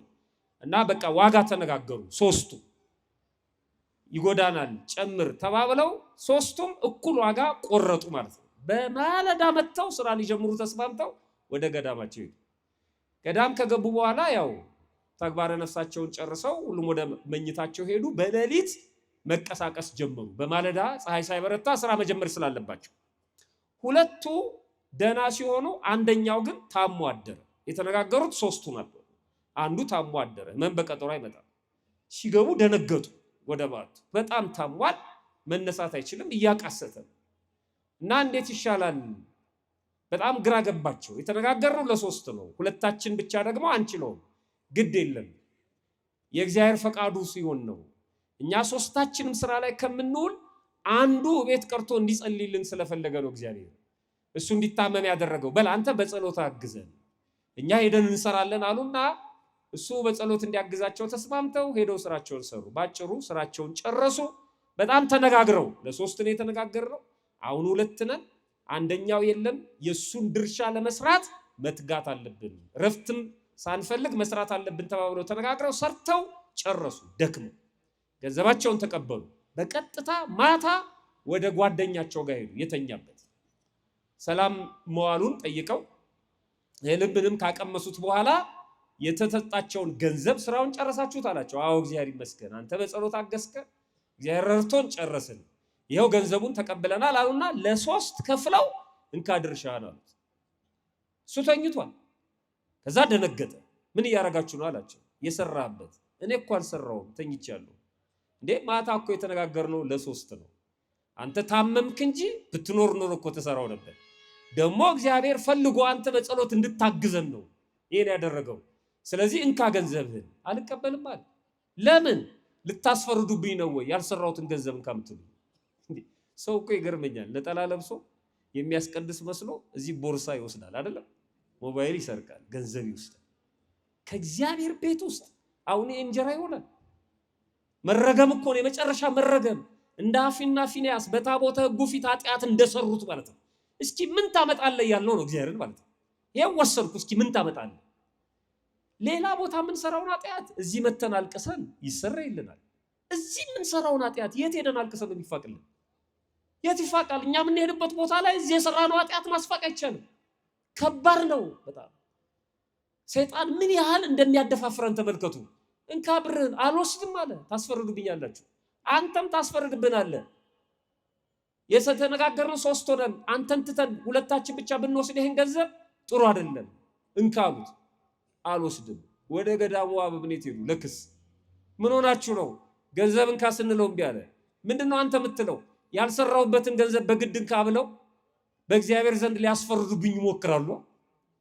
እና በቃ ዋጋ ተነጋገሩ። ሶስቱ ይጎዳናል ጨምር ተባብለው ሶስቱም እኩል ዋጋ ቆረጡ ማለት ነው። በማለዳ መጥተው ስራ ሊጀምሩ ተስማምተው ወደ ገዳማቸው ሄዱ። ገዳም ከገቡ በኋላ ያው ተግባረ ነፍሳቸውን ጨርሰው ሁሉም ወደ መኝታቸው ሄዱ። በሌሊት መቀሳቀስ ጀመሩ። በማለዳ ፀሐይ ሳይበረታ ስራ መጀመር ስላለባቸው ሁለቱ ደና ሲሆኑ አንደኛው ግን ታሞ አደረ። የተነጋገሩት ሶስቱ ነበር። አንዱ ታሞ አደረ፣ ህመም በቀጠሮ አይመጣም። ሲገቡ ደነገጡ። ወደ ባቱ በጣም ታሟል፣ መነሳት አይችልም፣ እያቃሰተ እና እንዴት ይሻላል? በጣም ግራ ገባቸው። የተነጋገርነው ለሶስት ነው፣ ሁለታችን ብቻ ደግሞ አንችለውም። ግድ የለም የእግዚአብሔር ፈቃዱ ሲሆን ነው። እኛ ሶስታችንም ስራ ላይ ከምንውል አንዱ ቤት ቀርቶ እንዲጸልይልን ስለፈለገ ነው እግዚአብሔር። እሱ እንዲታመም ያደረገው። በል አንተ በጸሎት አግዘን እኛ ሄደን እንሰራለን አሉና እሱ በጸሎት እንዲያግዛቸው ተስማምተው ሄደው ስራቸውን ሰሩ። ባጭሩ ስራቸውን ጨረሱ። በጣም ተነጋግረው ለሶስት ነው የተነጋገርነው። አሁን ሁለት ነን፣ አንደኛው የለም። የሱን ድርሻ ለመስራት መትጋት አለብን፣ ረፍትም ሳንፈልግ መስራት አለብን ተባብለው ተነጋግረው ሰርተው ጨረሱ። ደክመው ገንዘባቸውን ተቀበሉ። በቀጥታ ማታ ወደ ጓደኛቸው ጋር ሄዱ። የተኛበት ሰላም መዋሉን ጠይቀው ልብንም ካቀመሱት በኋላ የተሰጣቸውን ገንዘብ ስራውን ጨረሳችሁት አላቸው። አዎ እግዚአብሔር ይመስገን፣ አንተ በጸሎት አገዝከ፣ እግዚአብሔር ረድቶን ጨረስን፣ ይሄው ገንዘቡን ተቀብለናል አሉና ለሶስት ከፍለው እንካ ድርሻህን አሉት። እሱ ተኝቷል። ከዛ ደነገጠ። ምን እያደረጋችሁ ነው አላቸው። የሰራህበት። እኔ እኮ አልሰራሁም ተኝቻለሁ። እንዴ ማታ እኮ የተነጋገርነው ለሶስት ነው። አንተ ታመምክ እንጂ ብትኖር ኖር እኮ ተሰራው ነበር። ደግሞ እግዚአብሔር ፈልጎ አንተ በጸሎት እንድታግዘን ነው ይሄን ያደረገው። ስለዚህ እንካ ገንዘብህን። አልቀበልም አለ። ለምን? ልታስፈርዱብኝ ነው ወይ ያልሰራሁትን ገንዘብ እንካ ምትሉ? ሰው እኮ ይገርመኛል። ነጠላ ለብሶ የሚያስቀድስ መስሎ እዚህ ቦርሳ ይወስዳል አይደለም? ሞባይል ይሰርቃል፣ ገንዘብ ይወስዳል። ከእግዚአብሔር ቤት ውስጥ አሁን እንጀራ ይሆናል። መረገም እኮ ነው የመጨረሻ መረገም። እንደ አፊና ፊንያስ በታቦተ ሕጉ ፊት ኃጢአት እንደሰሩት ማለት ነው። እስኪ ምን ታመጣለህ ያልነው ነው እግዚአብሔርን ማለት ነው። ይሄን ወሰድኩ፣ እስኪ ምን ታመጣለህ? ሌላ ቦታ ምን ሰራውን ኃጢአት እዚህ መተን አልቅሰን ይሰረይልናል። እዚህ ምን ሰራውን ኃጢአት የት ሄደን አልቅሰን ነው የሚፋቅልን? የት ይፋቃል? እኛ ምን ሄድበት ቦታ ላይ እዚህ የሰራነው ኃጢአት ማስፋቅ አይቻልም። ከባድ ነው በጣም። ሰይጣን ምን ያህል እንደሚያደፋፍረን ተመልከቱ። እንካ ብርህን። አልወስድም አለ። ታስፈርዱብኛላችሁ፣ አንተም ታስፈርድብናለህ። የተነጋገርነው ሶስት ሆነን አንተን ትተን ሁለታችን ብቻ ብንወስድ ይሄን ገንዘብ ጥሩ አይደለም፣ እንካ አሉት። አልወስድም። ወደ ገዳሙ አበምኔት ሄዱ ለክስ። ምን ሆናችሁ ነው? ገንዘብ እንካ ስንለው እምቢ አለ። ምንድነው አንተ የምትለው? ያልሰራውበትን ገንዘብ በግድ እንካ ብለው በእግዚአብሔር ዘንድ ሊያስፈርዱብኝ ይሞክራሉ።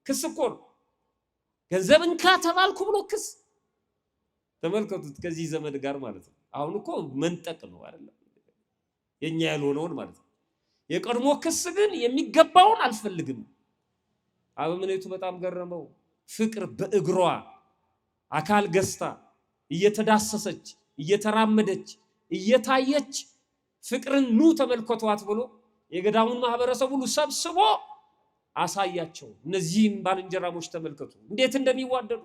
ክስ እኮ ነው። ገንዘብ እንካ ተባልኩ ብሎ ክስ። ተመልከቱት፣ ከዚህ ዘመን ጋር ማለት ነው። አሁን እኮ መንጠቅ ነው አይደለም? የኛ ያልሆነውን ማለት ነው። የቀድሞ ክስ ግን የሚገባውን አልፈልግም። አበምኔቱ በጣም ገረመው። ፍቅር በእግሯ አካል ገዝታ እየተዳሰሰች እየተራመደች እየታየች ፍቅርን ኑ ተመልከቷት ብሎ የገዳሙን ማህበረሰብ ሁሉ ሰብስቦ አሳያቸው። እነዚህን ባልንጀራሞች ተመልከቱ እንዴት እንደሚዋደዱ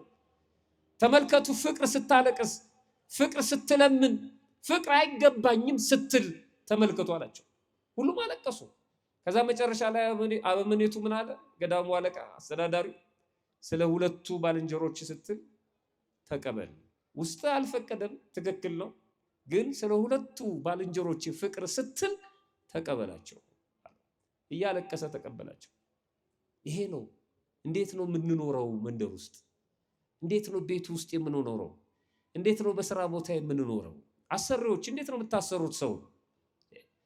ተመልከቱ። ፍቅር ስታለቅስ፣ ፍቅር ስትለምን፣ ፍቅር አይገባኝም ስትል ተመልከቱ አላቸው። ሁሉም አለቀሱ። ከዛ መጨረሻ ላይ አበምኔቱ ምን አለ? ገዳሙ አለቃ አስተዳዳሪ፣ ስለ ሁለቱ ባልንጀሮች ስትል ተቀበል። ውስጥ አልፈቀደም፣ ትክክል ነው። ግን ስለ ሁለቱ ባልንጀሮች ፍቅር ስትል ተቀበላቸው። እያለቀሰ ተቀበላቸው። ይሄ ነው። እንዴት ነው የምንኖረው? መንደር ውስጥ እንዴት ነው ቤት ውስጥ የምንኖረው? እንዴት ነው በስራ ቦታ የምንኖረው? አሰሪዎች እንዴት ነው የምታሰሩት ሰው?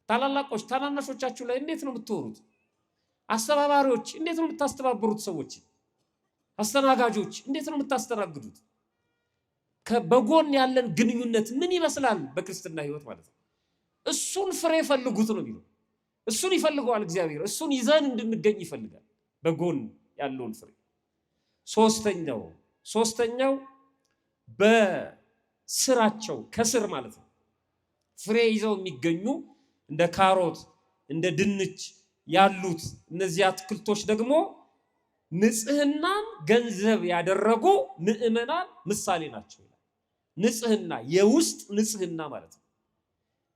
ታላላቆች ታናናሾቻችሁ ላይ እንዴት ነው የምትወሩት? አስተባባሪዎች እንዴት ነው የምታስተባብሩት? ሰዎች አስተናጋጆች እንዴት ነው የምታስተናግዱት? በጎን ያለን ግንኙነት ምን ይመስላል? በክርስትና ህይወት ማለት ነው። እሱን ፍሬ ፈልጉት ነው የሚለው። እሱን ይፈልገዋል እግዚአብሔር። እሱን ይዘን እንድንገኝ ይፈልጋል፣ በጎን ያለውን ፍሬ። ሶስተኛው በስራቸው ከስር ማለት ነው ፍሬ ይዘው የሚገኙ እንደ ካሮት እንደ ድንች ያሉት እነዚህ አትክልቶች ደግሞ ንጽህናን ገንዘብ ያደረጉ ምእመናን ምሳሌ ናቸው። ንጽህና፣ የውስጥ ንጽህና ማለት ነው።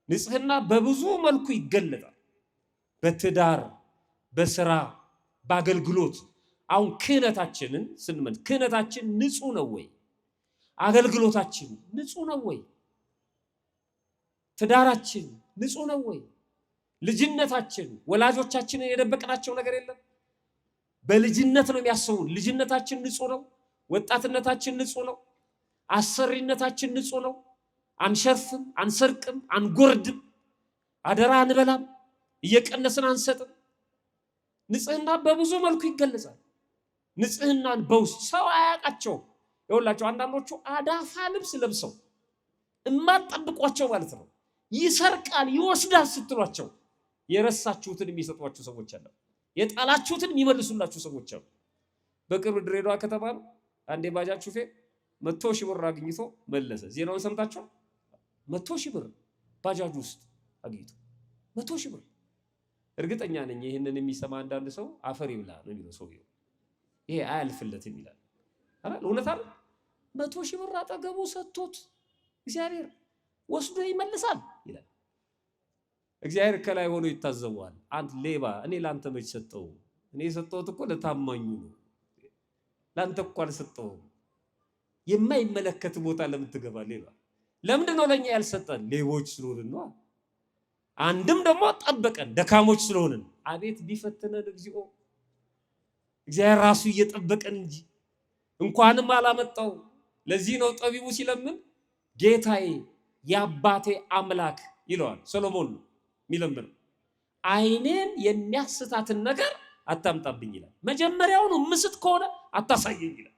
ንጽህና በብዙ መልኩ ይገለጣል። በትዳር፣ በስራ፣ በአገልግሎት። አሁን ክህነታችንን ስንመን ክህነታችን ንጹህ ነው ወይ? አገልግሎታችን ንጹህ ነው ወይ? ትዳራችን ንጹህ ነው ወይ? ልጅነታችን፣ ወላጆቻችንን የደበቅናቸው ነገር የለም። በልጅነት ነው የሚያስቡን። ልጅነታችን ንጹህ ነው። ወጣትነታችን ንጹህ ነው። አሰሪነታችን ንጹህ ነው። አንሸርፍም፣ አንሰርቅም፣ አንጎርድም፣ አደራ አንበላም፣ እየቀነስን አንሰጥም። ንጽህና በብዙ መልኩ ይገለጻል። ንጽህናን በውስጥ ሰው አያውቃቸው። ይኸውላቸው አንዳንዶቹ አዳፋ ልብስ ለብሰው እማትጠብቋቸው ማለት ነው ይሰርቃል፣ ይወስዳል ስትሏቸው የረሳችሁትን የሚሰጧቸው ሰዎች አሉ። የጣላችሁትን የሚመልሱላችሁ ሰዎች አሉ። በቅርብ ድሬዳዋ ከተማ ነው አንድ የባጃጅ ሹፌር 100 ሺህ ብር አግኝቶ መለሰ። ዜናውን ሰምታችኋል? 100 ሺህ ብር ባጃጅ ውስጥ አግኝቶ 100 ሺህ ብር። እርግጠኛ ነኝ ይህንን የሚሰማ አንዳንድ ሰው አፈር ይብላ ነው የሚለው ሰውየው። ይሄ አያልፍለትም ይላል አይደል? እውነት አይደል? 100 ሺህ ብር አጠገቡ ሰጥቶት እግዚአብሔር ወስዶ ይመልሳል ይላል። እግዚአብሔር ከላይ ሆኖ ይታዘበዋል። አንተ ሌባ፣ እኔ ላንተ መች ሰጠው? እኔ የሰጠሁት እኮ ለታማኙ ነው። ላንተ እኮ አልሰጠሁም። የማይመለከት ቦታ ለምን ትገባለህ ይላል። ለምንድን ነው ለኛ ያልሰጠን? ሌቦች ስለሆንን ነው። አንድም ደግሞ ጠበቀን ደካሞች ስለሆንን። አቤት ቢፈትነን እግዚኦ! እግዚአብሔር ራሱ እየጠበቀን እንጂ እንኳንም አላመጣው። ለዚህ ነው ጠቢቡ ሲለምን ጌታዬ የአባቴ አምላክ ይለዋል። ሰሎሞን ነው የሚለምነው። ዓይኔን የሚያስታትን ነገር አታምጣብኝ ይላል። መጀመሪያውኑ ምስት ከሆነ አታሳየኝ ይላል።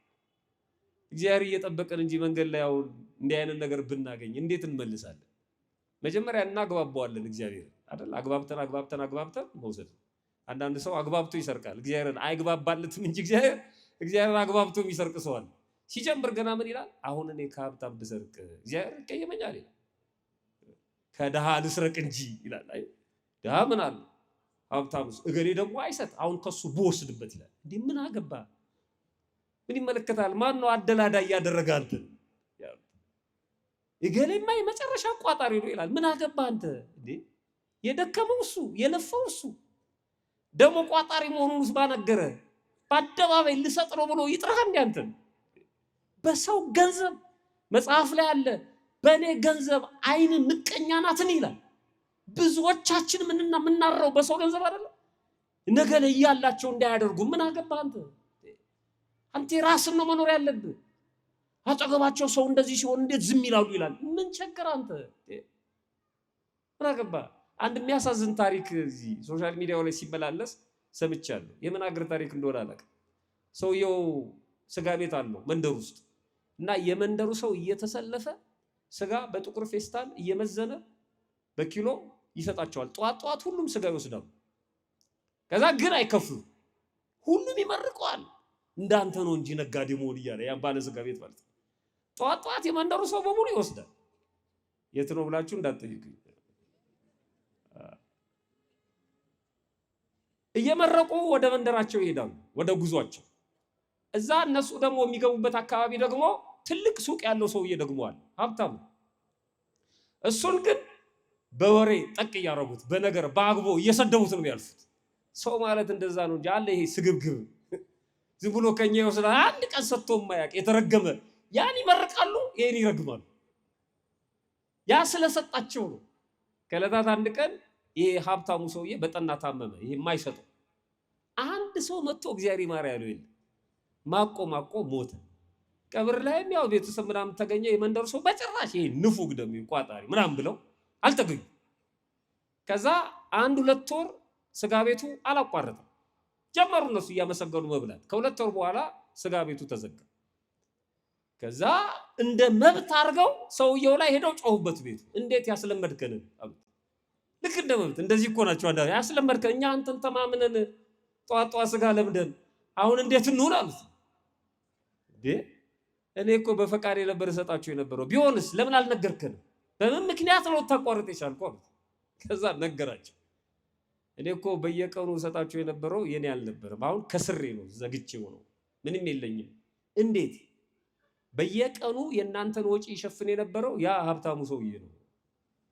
እግዚአብሔር እየጠበቀን እንጂ መንገድ ላይ አሁን እንዲህ አይነት ነገር ብናገኝ እንዴት እንመልሳለን? መጀመሪያ እናግባባዋለን እግዚአብሔር አይደል? አግባብተን መውሰድ። አንዳንድ ሰው አግባብቶ ይሰርቃል፣ እግዚአብሔርን አይግባባለትም እንጂ እግዚአብሔር አግባብቶ የሚሰርቅ ሰው አለ። ሲጀምር ገና ምን ይላል? አሁን እኔ ከሀብታም ብሰርቅ እግዚአብሔር ይቀየመኛል ይላል። ከድሃ ልስረቅ እንጂ ይላል። አይ ድሃ ምን አለ? ሀብታምስ እገሌ ደግሞ አይሰጥ፣ አሁን ከሱ ብወስድበት ይላል። እንዴ ምን አገባ? ምን ይመለከታል? ማን ነው አደላዳይ ያደረገ አንተ? እገሌማ የመጨረሻ ቋጣሪ ነው ይላል። ምን አገባ አንተ? እንዴ የደከመው እሱ የለፈው እሱ ደግሞ ቋጣሪ መሆኑን ባነገረ በአደባባይ ልሰጥ ነው ብሎ ይጥራህ እንዴ አንተ? በሰው ገንዘብ መጽሐፍ ላይ አለ በእኔ ገንዘብ ዓይን ምቀኛ ናትን ይላል። ብዙዎቻችን ምናረው በሰው ገንዘብ አይደለም? ነገ ላይ ያላቸው እንዳያደርጉ ምን አገባ አንተ? አንተ ራስን ነው መኖር ያለብህ። አጠገባቸው ሰው እንደዚህ ሲሆን እንዴት ዝም ይላሉ ይላል። ምን ቸገረ አንተ? ምን አገባ? አንድ የሚያሳዝን ታሪክ እዚህ ሶሻል ሚዲያው ላይ ሲመላለስ ሰምቻለሁ። የምን አገር ታሪክ እንደሆነ አላውቅም። ሰውየው ስጋ ቤት አለው መንደር ውስጥ እና የመንደሩ ሰው እየተሰለፈ ስጋ በጥቁር ፌስታል እየመዘነ በኪሎ ይሰጣቸዋል። ጧት ሁሉም ስጋ ይወስዳሉ። ከዛ ግን አይከፍሉ። ሁሉም ይመርቀዋል። እንዳንተ ነው እንጂ ነጋዴ መሆን እያለ ያን ባለ ስጋ ቤት ማለት ነው። ጧት የመንደሩ ሰው በሙሉ ይወስዳል። የት ነው ብላችሁ እንዳትጠይቁኝ። እየመረቁ ወደ መንደራቸው ይሄዳሉ፣ ወደ ጉዟቸው። እዛ እነሱ ደግሞ የሚገቡበት አካባቢ ደግሞ ትልቅ ሱቅ ያለው ሰውዬ ደግሞ አለ፣ ሀብታም። እሱን ግን በወሬ ጠቅ እያረጉት በነገር በአግቦ እየሰደቡት ነው ያልፉት። ሰው ማለት እንደዛ ነው እንጂ አለ ይሄ ስግብግብ ዝም ብሎ ከኛ ይወስዳል። አንድ ቀን ሰጥቶ የማያውቅ የተረገመ ያን ይመርቃሉ፣ ይሄን ይረግማሉ። ያ ስለሰጣቸው ነው። ከዕለታት አንድ ቀን ይሄ ሀብታሙ ሰውዬ በጠና ታመመ። ይሄ የማይሰጠው አንድ ሰው መጥቶ እግዚአብሔር ይማር ያለው የለም። ማቆ ሞተ። ቀብር ላይም ያው ቤተሰብ ምናምን ተገኘ። የመንደሩ ሰው በጭራሽ ይሄ ንፉግ ደግሞ ቋጣሪ ምናምን ብለው አልተገኙ። ከዛ 1-2 ወር ስጋ ቤቱ አላቋረጠም። ጀመሩ እነሱ እያመሰገኑ መብላት። ከ2 ወር በኋላ ስጋ ቤቱ ተዘጋ። ከዛ እንደ መብት አድርገው ሰውየው ላይ ሄደው ጮሁበት ቤቱ። እንዴት ያስለመድከን አሉት። ልክ እንደ መብት እንደዚህ እኮ ናቸው አንዳንዴ። ያስለመድከን እኛ አንተን ተማምነን ጧት ስጋ ለምደን አሁን እንዴት እንሁን አሉት። እንዴ እኔ እኮ በፈቃድ የነበር ሰጣቸው የነበረው ቢሆንስ ለምን አልነገርከንም? በምን ምክንያት ነው ታቋርጥ የቻልከው አሉት። ከዛ ነገራቸው። እኔ እኮ በየቀኑ ሰጣቸው የነበረው የኔ አልነበረም። አሁን ከስሬ ነው ዘግቼው ነው ምንም የለኝም። እንዴት? በየቀኑ የእናንተን ወጪ ይሸፍን የነበረው ያ ሀብታሙ ሰውዬ ነው፣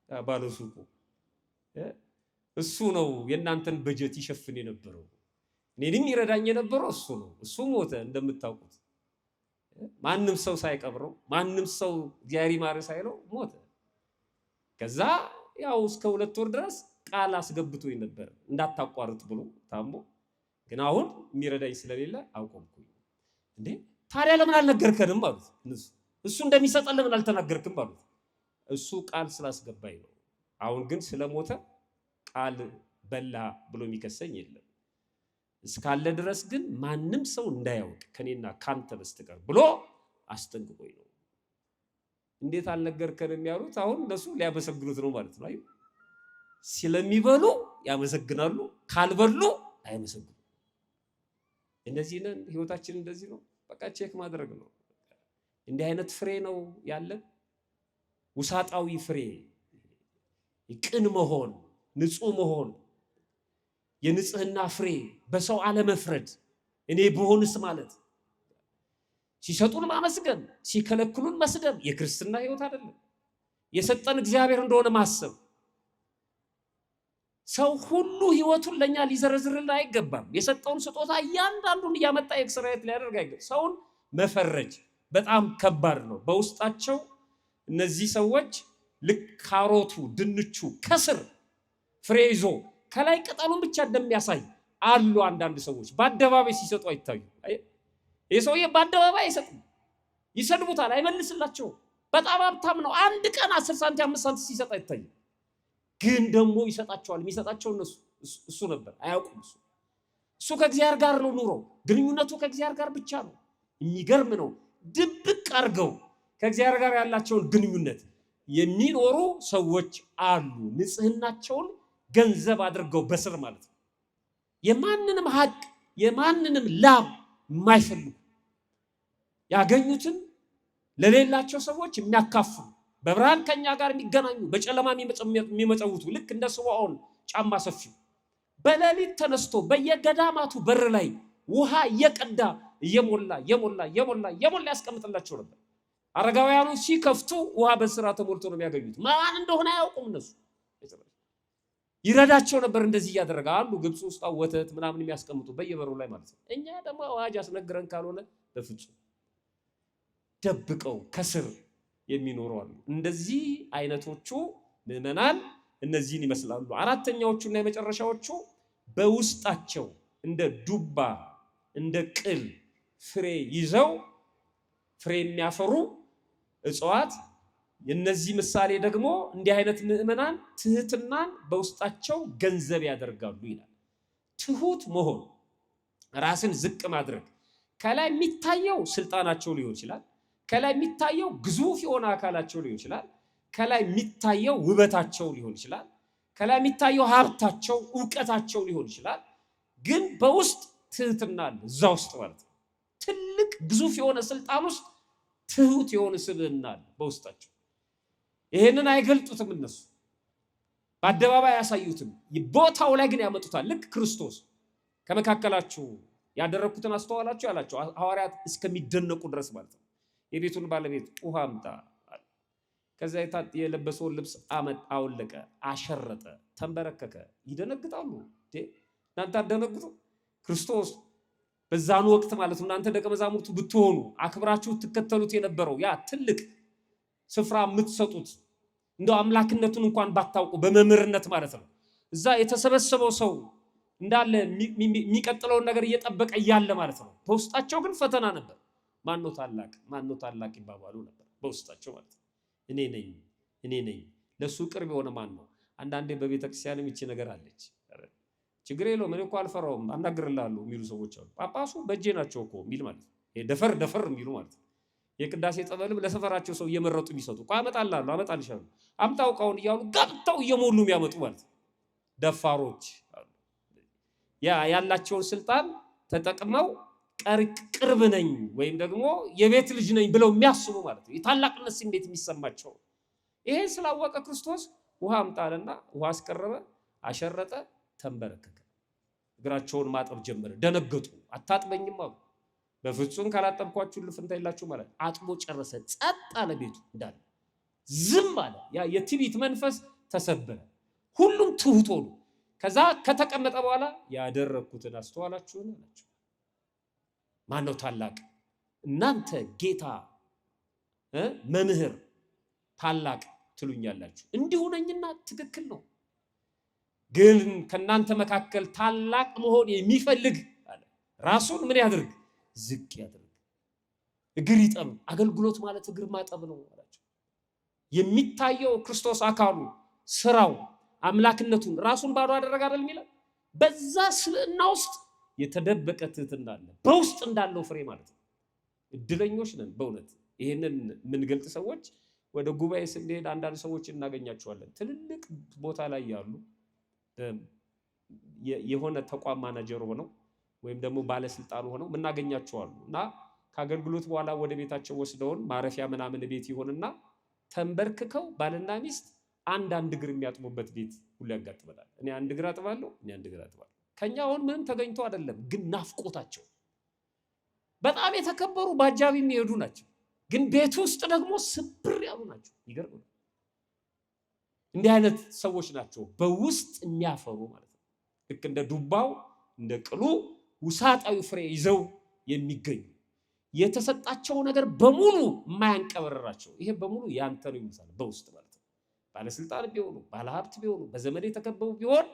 ባለ ሱቁ እሱ ነው የእናንተን በጀት ይሸፍን የነበረው። እኔንም ይረዳኝ የነበረው እሱ ነው። እሱ ሞተ እንደምታውቁት። ማንም ሰው ሳይቀብረው ማንም ሰው እግዚአብሔር ይማር ሳይለው ሞተ። ከዛ ያው እስከ 2 ወር ድረስ ቃል አስገብቶኝ ነበር እንዳታቋርጥ ብሎ ታሞ፣ ግን አሁን የሚረዳኝ ስለሌለ አቆምኩኝ። እንዴ ታዲያ ለምን አልነገርከንም አሉት። እሱ እንደሚሰጠን ለምን አልተናገርክም አሉት። እሱ ቃል ስላስገባኝ ነው። አሁን ግን ስለሞተ ቃል በላ ብሎ የሚከሰኝ የለም። እስካለ ድረስ ግን ማንም ሰው እንዳያውቅ ከኔና ካንተ በስተቀር ብሎ አስጠንቅቆኝ ነው። እንዴት አልነገርከንም ያሉት? አሁን እነሱ ሊያመሰግኑት ነው ማለት ነው። አይ ስለሚበሉ ያመሰግናሉ፣ ካልበሉ አይመሰግኑም። እንደዚህ ነን፣ ህይወታችን እንደዚህ ነው። በቃ ቼክ ማድረግ ነው። እንዲህ አይነት ፍሬ ነው ያለን፣ ውሳጣዊ ፍሬ፣ ቅን መሆን፣ ንጹህ መሆን፣ የንጽህና ፍሬ፣ በሰው አለመፍረድ፣ እኔ ብሆንስ ማለት፣ ሲሰጡን ማመስገን፣ ሲከለክሉን መስደብ የክርስትና ህይወት አይደለም። የሰጠን እግዚአብሔር እንደሆነ ማሰብ። ሰው ሁሉ ህይወቱን ለኛ ሊዘረዝርልን አይገባም። የሰጠውን ስጦታ እያንዳንዱን እያመጣ ኤክስራይት ሊያደርግ አይገባም። ሰውን መፈረጅ በጣም ከባድ ነው። በውስጣቸው እነዚህ ሰዎች ልክ ካሮቱ ድንቹ ከስር ፍሬ ይዞ ከላይ ቅጠሉን ብቻ እንደሚያሳይ አሉ። አንዳንድ ሰዎች በአደባባይ ሲሰጡ አይታዩ። የሰውዬ በአደባባይ አይሰጡም፣ ይሰድቡታል፣ አይመልስላቸውም። በጣም ሀብታም ነው። አንድ ቀን 10 ሳንቲም 5 ሳንቲም ሲሰጥ አይታዩ። ግን ደግሞ ይሰጣቸዋል። የሚሰጣቸው እሱ ነበር። አያውቁም። እሱ ከእግዚአብሔር ጋር ነው ኑሮ፣ ግንኙነቱ ከእግዚአብሔር ጋር ብቻ ነው። የሚገርም ነው። ድብቅ አድርገው ከእግዚአብሔር ጋር ያላቸውን ግንኙነት የሚኖሩ ሰዎች አሉ። ንጽህናቸውን ገንዘብ አድርገው በስር ማለት ነው። የማንንም ሀቅ የማንንም ላብ የማይፈልጉ ያገኙትን ለሌላቸው ሰዎች የሚያካፍሉ፣ በብርሃን ከኛ ጋር የሚገናኙ፣ በጨለማ የሚመጸውቱ፣ ልክ እንደ ስምዖን ጫማ ሰፊው በሌሊት ተነስቶ በየገዳማቱ በር ላይ ውሃ እየቀዳ እየሞላ ያስቀምጥላቸው ነበር። አረጋውያኑ ሲከፍቱ ውሃ በስራ ተሞልቶ ነው የሚያገኙት። ማን እንደሆነ አያውቁም። እነሱ ይረዳቸው ነበር። እንደዚህ እያደረገ አሉ። ግብፅ ውስጥ ወተት ምናምን የሚያስቀምጡ በየበሩ ላይ ማለት ነው። እኛ ደግሞ አዋጅ አስነግረን ካልሆነ በፍጹም ደብቀው ከስር የሚኖሩ አሉ። እንደዚህ አይነቶቹ ምዕመናን እነዚህን ይመስላሉ። አራተኛዎቹና የመጨረሻዎቹ በውስጣቸው እንደ ዱባ እንደ ቅል ፍሬ ይዘው ፍሬ የሚያፈሩ እጽዋት። የነዚህ ምሳሌ ደግሞ እንዲህ አይነት ምዕመናን ትህትናን በውስጣቸው ገንዘብ ያደርጋሉ ይላል። ትሁት መሆን፣ ራስን ዝቅ ማድረግ። ከላይ የሚታየው ስልጣናቸው ሊሆን ይችላል። ከላይ የሚታየው ግዙፍ የሆነ አካላቸው ሊሆን ይችላል። ከላይ የሚታየው ውበታቸው ሊሆን ይችላል። ከላይ የሚታየው ሀብታቸው፣ ዕውቀታቸው ሊሆን ይችላል። ግን በውስጥ ትህትና አለ። እዛ ውስጥ ማለት ነው። ትልቅ ግዙፍ የሆነ ስልጣን ውስጥ ትሁት የሆነ ስብዕና አለ በውስጣቸው። ይሄንን አይገልጡትም እነሱ፣ በአደባባይ አያሳዩትም። ቦታው ላይ ግን ያመጡታል። ልክ ክርስቶስ ከመካከላችሁ ያደረኩትን አስተዋላችሁ ያላቸው ሐዋርያት እስከሚደነቁ ድረስ ማለት ነው። የቤቱን ባለቤት ውሃ አምጣ፣ ከዛ የለበሰውን ልብስ አወለቀ፣ አሸረጠ፣ ተንበረከከ። ይደነግጣሉ። እናንተ አትደነግጡ? ክርስቶስ በዛኑ ወቅት ማለት ነው እናንተ ደቀ መዛሙርቱ ብትሆኑ አክብራችሁ ትከተሉት የነበረው ያ ትልቅ ስፍራ የምትሰጡት እንደው አምላክነቱን እንኳን ባታውቁ በመምህርነት ማለት ነው። እዛ የተሰበሰበው ሰው እንዳለ የሚቀጥለውን ነገር እየጠበቀ እያለ ማለት ነው። በውስጣቸው ግን ፈተና ነበር። ማነው ታላቅ ይባባሉ ነበር በውስጣቸው ማለት ነው። እኔ ነኝ ለሱ ቅርብ የሆነ ማን ነው? አንዳንዴ በቤተክርስቲያንም ይቺ ነገር አለች። ችግር የለውም እኔ እኮ አልፈራውም አናግርልሃለሁ የሚሉ ሰዎች አሉ። ጳጳሱ በእጄ ናቸው እኮ የሚል ማለት ነው። ደፈር የሚሉ ማለት ነው። የቅዳሴ ጸበልም ለሰፈራቸው ሰው እየመረጡ የሚሰጡ እኮ አመጣልሻለሁ አምጣው ዕቃውን እያሉ ገብተው እየሞሉ የሚያመጡ ማለት ነው። ደፋሮች አሉ። ያላቸውን ስልጣን ተጠቅመው ቅርብ ነኝ ወይም ደግሞ የቤት ልጅ ነኝ ብለው የሚያስቡ ማለት ነው። የታላቅነት ስሜት የሚሰማቸው። ይሄን ስላወቀ ክርስቶስ ውሃ አምጣለና ውሃ አስቀረበ፣ አሸረጠ፣ ተንበረከከ፣ እግራቸውን ማጠብ ጀመረ። ደነገጡ። አታጥበኝም አሉ። በፍጹም ካላጠብኳችሁ ልፍንታ የላችሁ ማለት አጥቦ ጨረሰ። ጸጥ አለ ቤቱ እንዳለ ዝም አለ። ያ የትዕቢት መንፈስ ተሰበረ። ሁሉም ትሁት ሆኑ። ከዛ ከተቀመጠ በኋላ ያደረኩትን አስተዋላችሁን አላቸው። ማን ነው ታላቅ? እናንተ ጌታ መምህር ታላቅ ትሉኛላችሁ፣ እንዲሁ ነኝና ትክክል ነው። ግን ከናንተ መካከል ታላቅ መሆን የሚፈልግ አለ ራሱን ምን ያድርግ? ዝቅ ያድርግ፣ እግር ይጠብ። አገልግሎት ማለት እግር ማጠብ ነው አላቸው። የሚታየው ክርስቶስ አካሉ፣ ስራው፣ አምላክነቱን ራሱን ባዶ አደረገ አይደል የሚለው። በዛ ስብዕና ውስጥ የተደበቀ ትህትና አለ፣ በውስጥ እንዳለው ፍሬ ማለት ነው። እድለኞች ነን በእውነት ይሄንን የምንገልጥ ሰዎች። ወደ ጉባኤ ስንሄድ አንዳንድ ሰዎች እናገኛቸዋለን ትልልቅ ቦታ ላይ ያሉ የሆነ ተቋም ማናጀር ሆነው ወይም ደግሞ ባለስልጣን ሆነው ምናገኛቸው አሉ እና ከአገልግሎት በኋላ ወደ ቤታቸው ወስደውን ማረፊያ ምናምን ቤት ይሆንና ተንበርክከው ባልና ሚስት አንድ እግር የሚያጥቡበት ቤት ሁሉ ያጋጥመናል። እኔ አንድ እግር አጥባለሁ፣ እኔ አንድ እግር አጥባለሁ። ከኛ አሁን ምንም ተገኝቶ አይደለም፣ ግን ናፍቆታቸው በጣም የተከበሩ ባጃቢ የሚሄዱ ናቸው፣ ግን ቤት ውስጥ ደግሞ ስብር ያሉ ናቸው። ይገርም። እንዲህ አይነት ሰዎች ናቸው በውስጥ የሚያፈሩ ማለት ነው። ልክ እንደ ዱባው እንደ ቅሉ ውሳጣዊ ፍሬ ይዘው የሚገኙ የተሰጣቸው ነገር በሙሉ የማያንቀበረራቸው ይሄ በሙሉ ያንተ ነው ይመስላል በውስጥ ማለት ነው። ባለስልጣን ቢሆኑ ባለሀብት ቢሆኑ በዘመድ የተከበቡ ቢሆን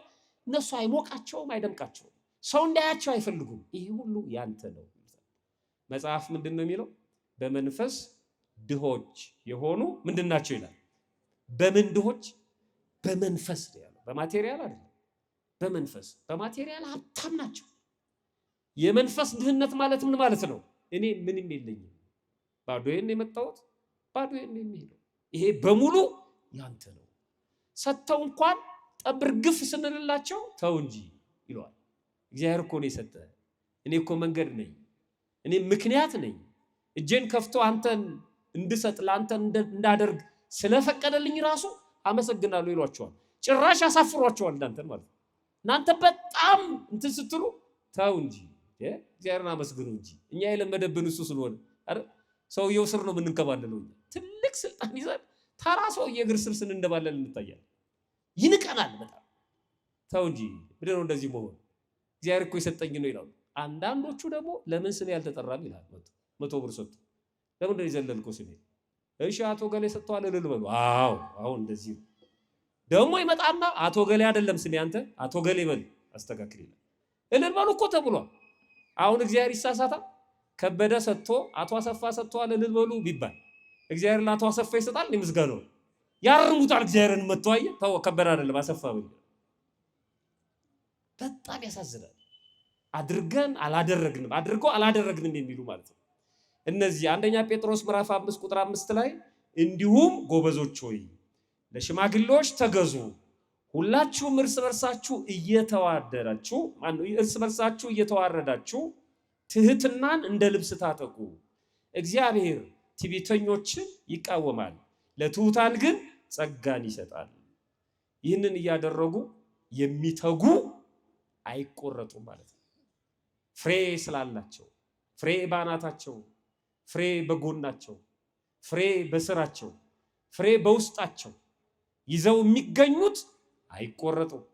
እነሱ አይሞቃቸውም፣ አይደምቃቸውም፣ ሰው እንዳያቸው አይፈልጉም። ይሄ ሁሉ ያንተ ነው። መጽሐፍ ምንድን ነው የሚለው? በመንፈስ ድሆች የሆኑ ምንድን ናቸው ይላል። በምን ድሆች? በመንፈስ ነው ያለው። በማቴሪያል አይደለም፣ በመንፈስ። በማቴሪያል ሀብታም ናቸው። የመንፈስ ድህነት ማለት ምን ማለት ነው? እኔ ምንም የለኝም፣ ባዶዬን የመጣሁት ባዶዬን የሚሄደው፣ ይሄ በሙሉ ያንተ ነው። ሰጥተው እንኳን ጠብር ግፍ ስንልላቸው ተው እንጂ ይለዋል። እግዚአብሔር እኮ ነው የሰጠ፣ እኔ እኮ መንገድ ነኝ፣ እኔ ምክንያት ነኝ፣ እጄን ከፍቶ አንተን እንድሰጥ ለአንተን እንዳደርግ ስለፈቀደልኝ ራሱ አመሰግናለሁ ይሏቸዋል። ጭራሽ ያሳፍሯቸዋል እናንተን ማለት ነው። እናንተ በጣም እንትን ስትሉ ተው እንጂ እግዚአብሔርን አመስግኑ እንጂ እኛ የለመደብን እሱ ስለሆነ አይደል? ሰውየው ስር ነው የምንከባለለው። ትልቅ ስልጣን ይዘን ተራ ሰውዬ እግር ስር ስንንደባለል እንታያለን። ይንቀናል በጣም። ተው እንጂ ምንድን ነው እንደዚህ መሆን? እግዚአብሔር እኮ የሰጠኝ ነው ይላሉ። አንዳንዶቹ ደግሞ ለምን ስሜ ያልተጠራም ይላል። 100 ብር ሰጥቶ ለምን ይዘለልከው ስሜ? እሺ አቶ ገሌ ሰጥቷል እልል በሉ። አዎ አሁን እንደዚህ ነው። ደግሞ ይመጣና አቶ ገሌ አይደለም ስሜ አንተ አቶ ገሌ በል አስተካክል ይላል። እልል በሉ እኮ ተብሏል። አሁን እግዚአብሔር ይሳሳታል? ከበደ ሰጥቶ አቶ አሰፋ ሰጥቷል እልል በሉ ቢባል እግዚአብሔር ለአቶ አሰፋ ይሰጣል? ምስጋናው ያርሙታል። እግዚአብሔርን መጥቷየ ተው ከበደ አይደለም አሰፋ በል። በጣም ያሳዝናል። አድርገን አላደረግንም፣ አድርገው አላደረግንም የሚሉ ማለት ነው። እነዚህ አንደኛ ጴጥሮስ ምዕራፍ 5 ቁጥር 5 ላይ እንዲሁም ጎበዞች ሆይ ለሽማግሌዎች ተገዙ፣ ሁላችሁም እርስ በርሳችሁ እየተዋረዳችሁ ትህትናን እንደ ልብስ ታጠቁ። እግዚአብሔር ትዕቢተኞችን ይቃወማል፣ ለትሑታን ግን ጸጋን ይሰጣል። ይህንን እያደረጉ የሚተጉ አይቆረጡም ማለት ነው። ፍሬ ስላላቸው፣ ፍሬ ባናታቸው፣ ፍሬ በጎናቸው፣ ፍሬ በስራቸው፣ ፍሬ በውስጣቸው ይዘው የሚገኙት አይቆረጡም።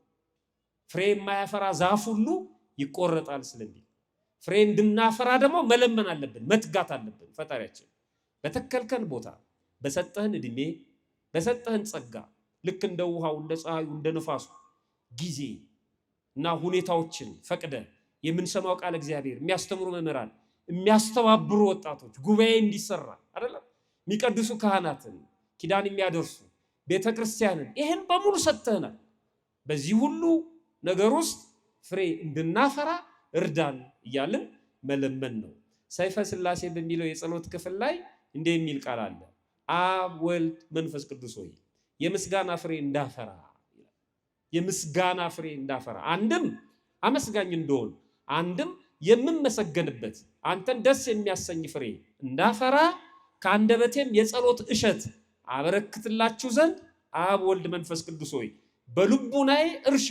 ፍሬ የማያፈራ ዛፍ ሁሉ ይቆረጣል ስለሚል ፍሬ እንድናፈራ ደግሞ መለመን አለብን፣ መትጋት አለብን። ፈጣሪያችን በተከልከን ቦታ በሰጠህን እድሜ በሰጠህን ጸጋ ልክ እንደ ውሃው እንደ ፀሐዩ እንደ ነፋሱ ጊዜ እና ሁኔታዎችን ፈቅደ የምንሰማው ቃል እግዚአብሔር የሚያስተምሩ መምህራን፣ የሚያስተባብሩ ወጣቶች፣ ጉባኤ እንዲሰራ አይደለም የሚቀድሱ ካህናትን፣ ኪዳን የሚያደርሱ ቤተክርስቲያንን ይህን በሙሉ ሰጥተናል። በዚህ ሁሉ ነገር ውስጥ ፍሬ እንድናፈራ እርዳን እያልን መለመን ነው። ሰይፈ ሥላሴ በሚለው የጸሎት ክፍል ላይ እንዲህ የሚል ቃል አለ። አብ ወልድ መንፈስ ቅዱስ ሆይ የምስጋና ፍሬ እንዳፈራ፣ የምስጋና ፍሬ እንዳፈራ፣ አንድም አመስጋኝ እንደሆን፣ አንድም የምመሰገንበት አንተን ደስ የሚያሰኝ ፍሬ እንዳፈራ ከአንደበቴም የጸሎት እሸት አበረክትላችሁ ዘንድ አብ ወልድ መንፈስ ቅዱስ ሆይ በልቡናዬ እርሻ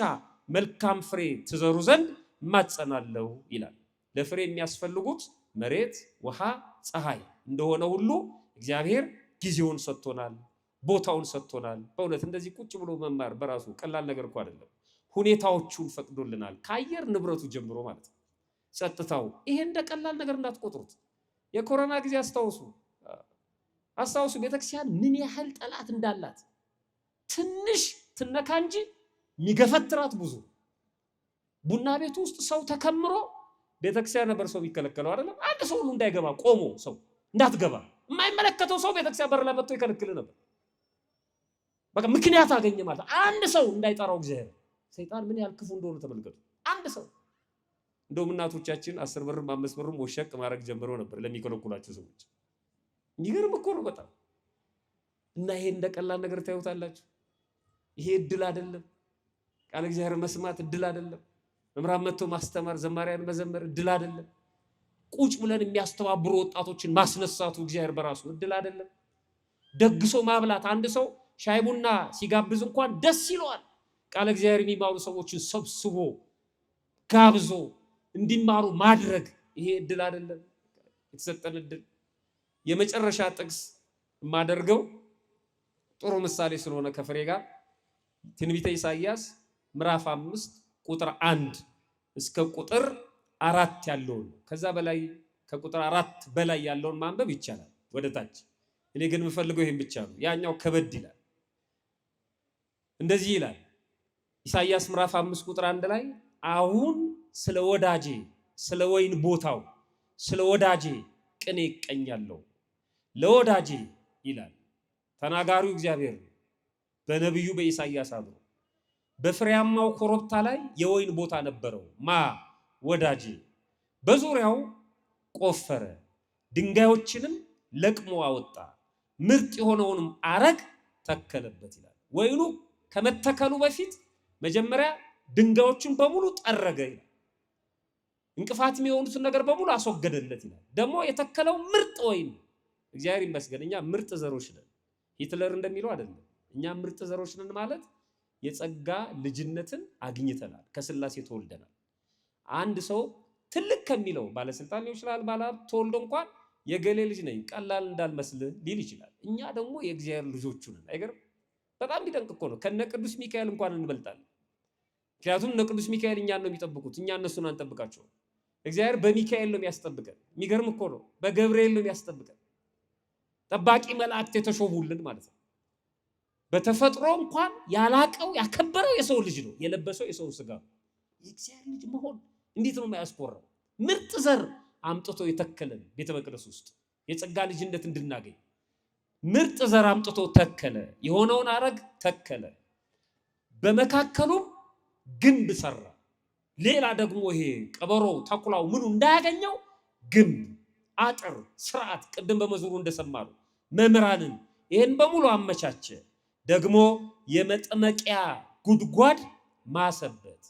መልካም ፍሬ ትዘሩ ዘንድ እማጸናለሁ ይላል። ለፍሬ የሚያስፈልጉት መሬት፣ ውሃ፣ ፀሐይ እንደሆነ ሁሉ እግዚአብሔር ጊዜውን ሰጥቶናል፣ ቦታውን ሰጥቶናል። በእውነት እንደዚህ ቁጭ ብሎ መማር በራሱ ቀላል ነገር እኮ አይደለም። ሁኔታዎቹን ፈቅዶልናል፣ ከአየር ንብረቱ ጀምሮ ማለት ነው። ጸጥታው፣ ይሄ እንደ ቀላል ነገር እንዳትቆጥሩት። የኮሮና ጊዜ አስታውሱ። ቤተክርስቲያን ምን ያህል ጠላት እንዳላት ትንሽ ትነካ እንጂ የሚገፈትራት ብዙ። ቡና ቤት ውስጥ ሰው ተከምሮ ቤተክርስቲያን ነበር ሰው የሚከለከለው አይደለም። አንድ ሰው ሁሉ እንዳይገባ ቆሞ ሰው እንዳትገባ የማይመለከተው ሰው ቤተክርስቲያን በር ላይ መጥቶ ይከለክል ነበር። በቃ ምክንያት አገኘ ማለት አንድ ሰው እንዳይጠራው እግዚአብሔር። ሰይጣን ምን ያህል ክፉ እንደሆነ ተመልከቱ። አንድ ሰው እንደውም እናቶቻችን 10 ብርም 5 ብርም ወሸቅ ማድረግ ጀምረው ነበር ለሚከለክሏቸው ሰዎች። የሚገርም እኮ ነው በጣም። እና ይሄ እንደ ቀላል ነገር ታዩታላችሁ። ይሄ እድል አይደለም። ቃል እግዚአብሔር መስማት እድል አይደለም። መምራን መጥቶ ማስተማር ዘማሪያን መዘመር እድል አይደለም። ቁጭ ብለን የሚያስተባብሩ ወጣቶችን ማስነሳቱ እግዚአብሔር በራሱ እድል አይደለም። ደግሶ ማብላት አንድ ሰው ሻይ ቡና ሲጋብዝ እንኳን ደስ ይለዋል። ቃል እግዚአብሔር የሚማሩ ሰዎችን ሰብስቦ ጋብዞ እንዲማሩ ማድረግ ይሄ እድል አይደለም የተሰጠን እድል። የመጨረሻ ጥቅስ የማደርገው ጥሩ ምሳሌ ስለሆነ ከፍሬ ጋር ትንቢተ ኢሳይያስ ምዕራፍ 5 ቁጥር 1 እስከ ቁጥር 4 ያለውን ከዛ በላይ ከቁጥር 4 በላይ ያለውን ማንበብ ይቻላል ወደ ታች። እኔ ግን የምፈልገው ይሄን ብቻ ነው። ያኛው ከበድ ይላል። እንደዚህ ይላል ኢሳይያስ ምዕራፍ 5 ቁጥር 1 ላይ አሁን ስለ ወዳጄ ስለ ወይን ቦታው ስለ ወዳጄ ቅኔ ይቀኛለሁ። ለወዳጄ ይላል ተናጋሪው እግዚአብሔር በነብዩ በኢሳይያስ አድሮ በፍሬያማው ኮረብታ ላይ የወይን ቦታ ነበረው። ማ ወዳጄ በዙሪያው ቆፈረ፣ ድንጋዮችንም ለቅሞ አወጣ፣ ምርጥ የሆነውንም አረግ ተከለበት ይላል። ወይኑ ከመተከሉ በፊት መጀመሪያ ድንጋዮችን በሙሉ ጠረገ ይላል። እንቅፋት የሚሆኑትን ነገር በሙሉ አስወገደለት ይላል። ደግሞ የተከለው ምርጥ ወይን። እግዚአብሔር ይመስገን እኛ ምርጥ ዘሮች ነን። ሂትለር እንደሚለው አይደለም። እኛ ምርጥ ዘሮች ነን ማለት የጸጋ ልጅነትን አግኝተናል፣ ከስላሴ ተወልደናል። አንድ ሰው ትልቅ ከሚለው ባለስልጣን ሊሆን ይችላል፣ ባለሀብት ተወልዶ እንኳን የገሌ ልጅ ነኝ ቀላል እንዳልመስል ሊል ይችላል። እኛ ደግሞ የእግዚአብሔር ልጆቹ ነን። አይገርም? በጣም ቢደንቅ እኮ ነው። ከነ ቅዱስ ሚካኤል እንኳን እንበልጣለን። ምክንያቱም እነ ቅዱስ ሚካኤል እኛን ነው የሚጠብቁት፣ እኛ እነሱን አንጠብቃቸውም። እግዚአብሔር በሚካኤል ነው የሚያስጠብቀን። የሚገርም እኮ ነው። በገብርኤል ነው የሚያስጠብቀን። ጠባቂ መላእክት የተሾሙልን ማለት ነው። በተፈጥሮ እንኳን ያላቀው ያከበረው የሰው ልጅ ነው፣ የለበሰው የሰው ስጋ ነው። የእግዚአብሔር ልጅ መሆን እንዴት ነው የማያስቆራው? ምርጥ ዘር አምጥቶ የተከለን ቤተ መቅደስ ውስጥ የጸጋ ልጅነት እንድናገኝ ምርጥ ዘር አምጥቶ ተከለ። የሆነውን አረግ ተከለ። በመካከሉም ግንብ ሰራ። ሌላ ደግሞ ይሄ ቀበሮ ተኩላው ምኑ እንዳያገኘው ግንብ፣ አጥር፣ ስርዓት ቅድም በመዝሙሩ እንደሰማሩ መምህራንን ይሄን በሙሉ አመቻቸ። ደግሞ የመጥመቂያ ጉድጓድ ማሰበት።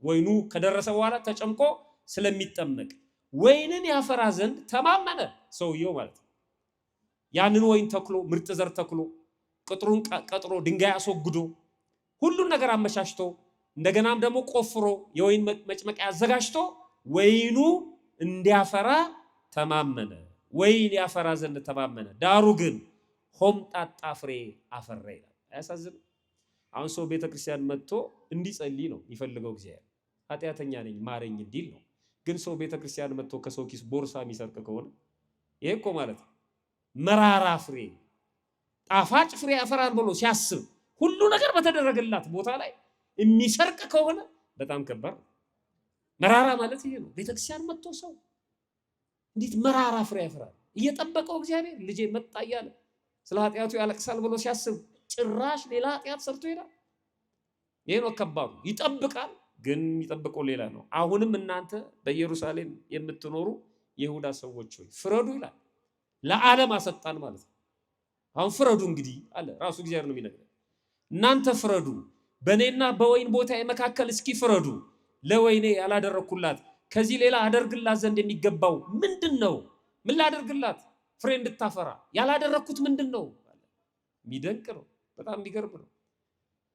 ወይኑ ከደረሰ በኋላ ተጨምቆ ስለሚጠመቅ ወይንን ያፈራ ዘንድ ተማመነ ሰውየው ማለት ነው። ያንን ወይን ተክሎ ምርጥ ዘር ተክሎ ቅጥሩን ቀጥሮ ድንጋይ አስወግዶ ሁሉን ነገር አመቻችቶ እንደገናም ደግሞ ቆፍሮ የወይን መጭመቂያ አዘጋጅቶ ወይኑ እንዲያፈራ ተማመነ። ወይን ያፈራ ዘንድ ተማመነ። ዳሩ ግን ሆምጣጣ ፍሬ አፈራ ይላል። አያሳዝንም? አሁን ሰው ቤተክርስቲያን መጥቶ እንዲጸልይ ነው የሚፈልገው። እግዚአብሔር ኃጢአተኛ ነኝ ማረኝ እንዲል ነው። ግን ሰው ቤተክርስቲያን መጥቶ ከሰው ኪስ ቦርሳ የሚሰርቅ ከሆነ ይሄ እኮ ማለት ነው መራራ ፍሬ ጣፋጭ ፍሬ ያፈራል ብሎ ሲያስብ ሁሉ ነገር በተደረገላት ቦታ ላይ የሚሰርቅ ከሆነ በጣም ከባድ ነው። መራራ ማለት ይሄ ነው። ቤተክርስቲያን መጥቶ ሰው እንዴት መራራ ፍሬ ያፈራል? እየጠበቀው እግዚአብሔር ልጄ መጣ እያለ ስለ ኃጢአቱ ያለቅሳል ብሎ ሲያስብ ጭራሽ ሌላ ኃጢአት ሰርቶ ይላል። ይሄ ነው ከባዱ። ይጠብቃል ግን የሚጠብቀው ሌላ ነው። አሁንም እናንተ በኢየሩሳሌም የምትኖሩ የይሁዳ ሰዎች ሆይ ፍረዱ ይላል። ለዓለም አሰጣን ማለት ነው። አሁን ፍረዱ እንግዲህ አለ ራሱ እግዚአብሔር ነው የሚነግረን። እናንተ ፍረዱ፣ በእኔና በወይን ቦታ መካከል እስኪ ፍረዱ። ለወይኔ ያላደረኩላት ከዚህ ሌላ አደርግላት ዘንድ የሚገባው ምንድን ነው? ምን ላደርግላት ፍሬ እንድታፈራ ያላደረኩት ምንድን ነው? የሚደንቅ ነው። በጣም የሚገርም ነው።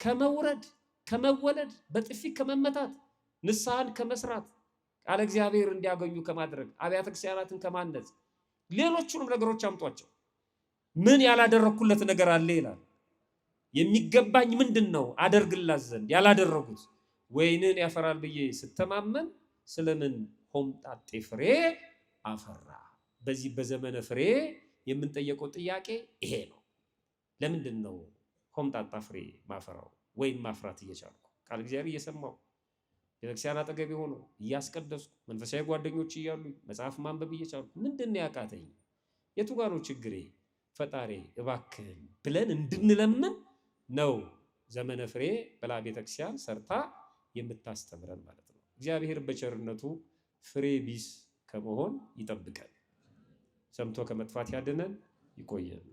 ከመውረድ ከመወለድ በጥፊ ከመመታት ንስሐን ከመስራት ቃለ እግዚአብሔር እንዲያገኙ ከማድረግ አብያተ ክርስቲያናትን ከማነጽ ሌሎቹንም ነገሮች አምጧቸው። ምን ያላደረኩለት ነገር አለ ይላል። የሚገባኝ ምንድን ነው አደርግላት ዘንድ ያላደረጉት? ወይንን ያፈራል ብዬ ስተማመን ስለምን ሆምጣጤ ፍሬ አፈራ? በዚህ በዘመነ ፍሬ የምንጠየቀው ጥያቄ ይሄ ነው። ለምንድን ነው ሆምጣጣ ፍሬ ማፈራው? ወይን ማፍራት እየቻልኩ ቃል እግዚአብሔር እየሰማው ቤተክርስቲያን አጠገብ ሆኖ እያስቀደስኩ መንፈሳዊ ጓደኞች እያሉ መጽሐፍ ማንበብ እየቻልኩ ምንድን ነው ያቃተኝ? የቱ ጋር ነው ችግሬ? ፈጣሪ እባክህን ብለን እንድንለምን ነው ዘመነ ፍሬ ብላ ቤተክርስቲያን ሰርታ የምታስተምረን ማለት ነው። እግዚአብሔር በቸርነቱ ፍሬ ቢስ ከመሆን ይጠብቀን፣ ሰምቶ ከመጥፋት ያድነን፣ ይቆየን።